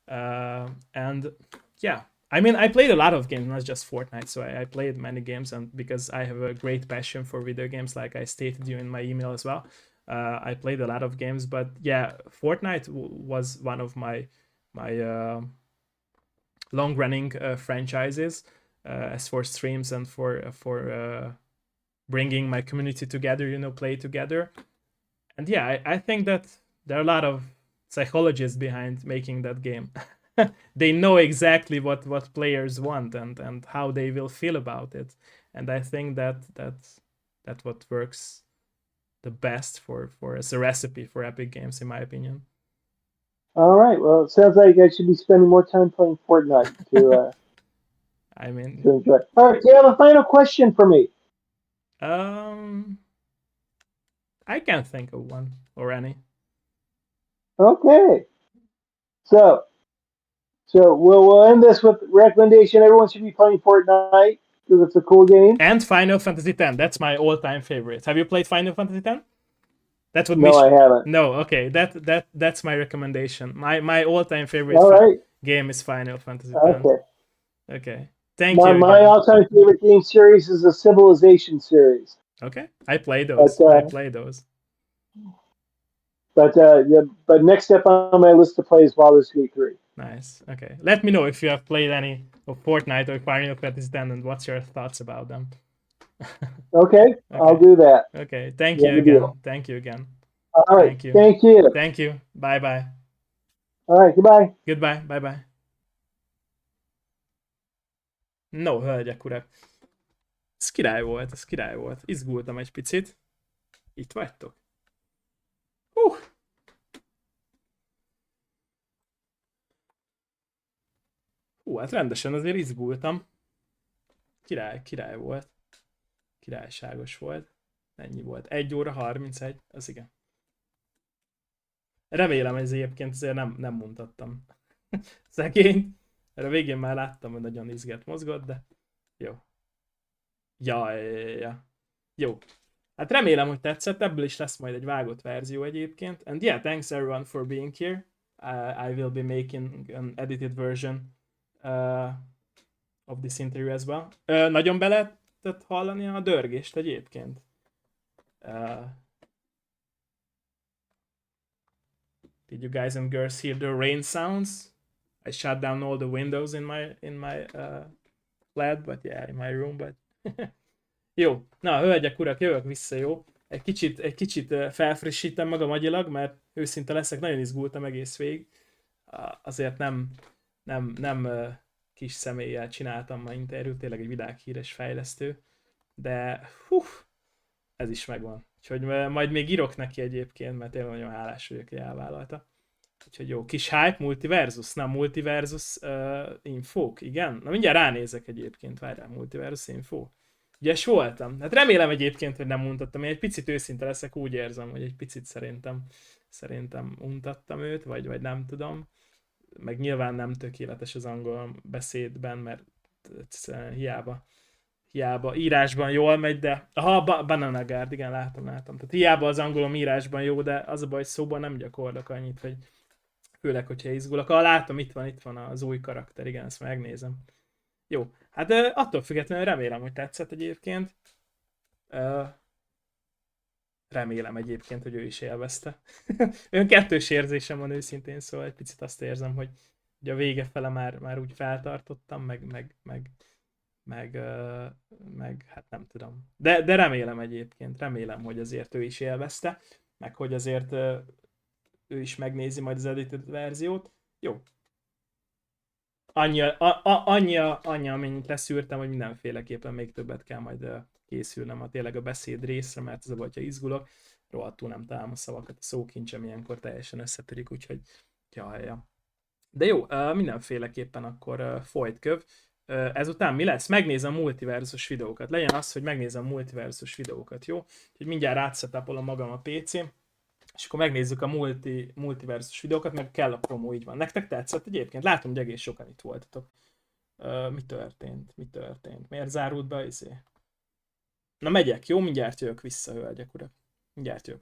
And yeah, I mean, I played a lot of games, not just Fortnite. So I played many games, and because I have a great passion for video games, like I stated you in my email as well, I played a lot of games. But yeah, Fortnite was one of my long-running franchises as for streams and for bringing my community together. Play together. And yeah, I think that there are a lot of psychologists behind making that game. They know exactly what players want and how they will feel about it. And I think that's what works the best for as a recipe for Epic Games, in my opinion. All right. Well, it sounds like I should be spending more time playing Fortnite I mean, to enjoy. All right. Do you have a final question for me? um, I can't think of one or any. Okay. So, so we'll end this with recommendation. Everyone should be playing Fortnite because it's a cool game. And Final Fantasy X. That's my all-time favorite. Have you played Final Fantasy X? That's what No, I Mich. haven't. No, okay. That's my recommendation. My all-time favorite All right. game is Final Fantasy X. Okay. Okay. Thank My you my again. all-time favorite game series is the Civilization series. Okay. I play But those. I play those. yeah, but next step on my list to play is Baldur's Gate 3. Nice. Okay. Let me know if you have played any of Fortnite or Final Fantasy X and what's your thoughts about them. Okay, I'll Okay. do that. Okay. Thank You you have a deal. again. Thank you again. All right. Thank you. Thank you. Thank you. Bye bye. All right. Goodbye. Goodbye. Bye bye. No, hölgyek, urak. Ez király volt, ez király volt. Izgultam egy picit. Itt vagytok? Hú! Hú, hát rendesen azért izgultam. Király volt. Királyságos volt. Ennyi volt. 1 óra 31, az igen. Remélem, hogy egyébként azért nem mutattam. Szegény. Erre a végén már láttam, hogy nagyon izgett, mozgott, de jó. Ja. Jó. Hát remélem, hogy tetszett, ebből is lesz majd egy vágott verzió egyébként. And yeah, thanks everyone for being here. I will be making an edited version of this interview as well. Nagyon be lehetett hallani a dörgést egyébként. Did you guys and girls hear the rain sounds? I shut down all the windows in my flat, but yeah, in my room, but jó. Na, hölgyek, urak, jövök vissza, jó? Egy kicsit felfrissítem magam agyilag, mert őszinte leszek, nagyon izgultam egész végig. Azért nem kis személlyel csináltam ma interjút, tényleg egy világhíres fejlesztő, de ez is megvan. Úgyhogy majd még írok neki egyébként, mert tényleg nagyon hálás vagyok, hogy elvállalta. Úgyhogy jó, kis hype, multiversus, na multiversus infók, igen? Na mindjárt ránézek egyébként, várjál, multiversus info. Ügyes voltam? Hát remélem egyébként, hogy nem untattam. Én egy picit őszinte leszek, úgy érzem, hogy egy picit szerintem untattam őt, vagy nem tudom. Meg nyilván nem tökéletes az angol beszédben, mert hiába írásban jól megy, de... Aha, Banana Guard, igen, látom. Tehát hiába az angolom írásban jó, de az a baj, hogy szóban nem gyakorlok annyit, hogy főleg, hogyha izgulok. Látom, itt van az új karakter, igen, ezt megnézem. Jó, hát attól függetlenül remélem, hogy tetszett egyébként. Remélem egyébként, hogy ő is élvezte. Ön kettős érzésem van őszintén, szóval egy picit azt érzem, hogy a vége fele már úgy feltartottam, meg hát nem tudom. De remélem egyébként, remélem, hogy azért ő is élvezte, meg hogy azért ő is megnézi majd az edited verziót. Jó. Annyi, amennyit leszűrtem, hogy mindenféleképpen még többet kell majd készülnem tényleg a beszéd részre, mert az a baj, hogyha izgulok, rohadtul nem találom a szavakat, a szókincsem ilyenkor teljesen összetörik, úgyhogy ja. De jó, mindenféleképpen akkor folytköv. Ezután mi lesz? Megnézem multiversus videókat. Legyen az, hogy megnézem multiversus videókat, jó? Úgyhogy mindjárt átsetapolom magam a PC-n, és akkor megnézzük a multiversus videókat, meg kell a promó, így van. Nektek tetszett egyébként? Látom, hogy egész sokan itt voltatok. Mi történt? Miért zárult be? Na megyek, jó? Mindjárt jövök vissza, hölgyek, urak. Mindjárt jövök vissza.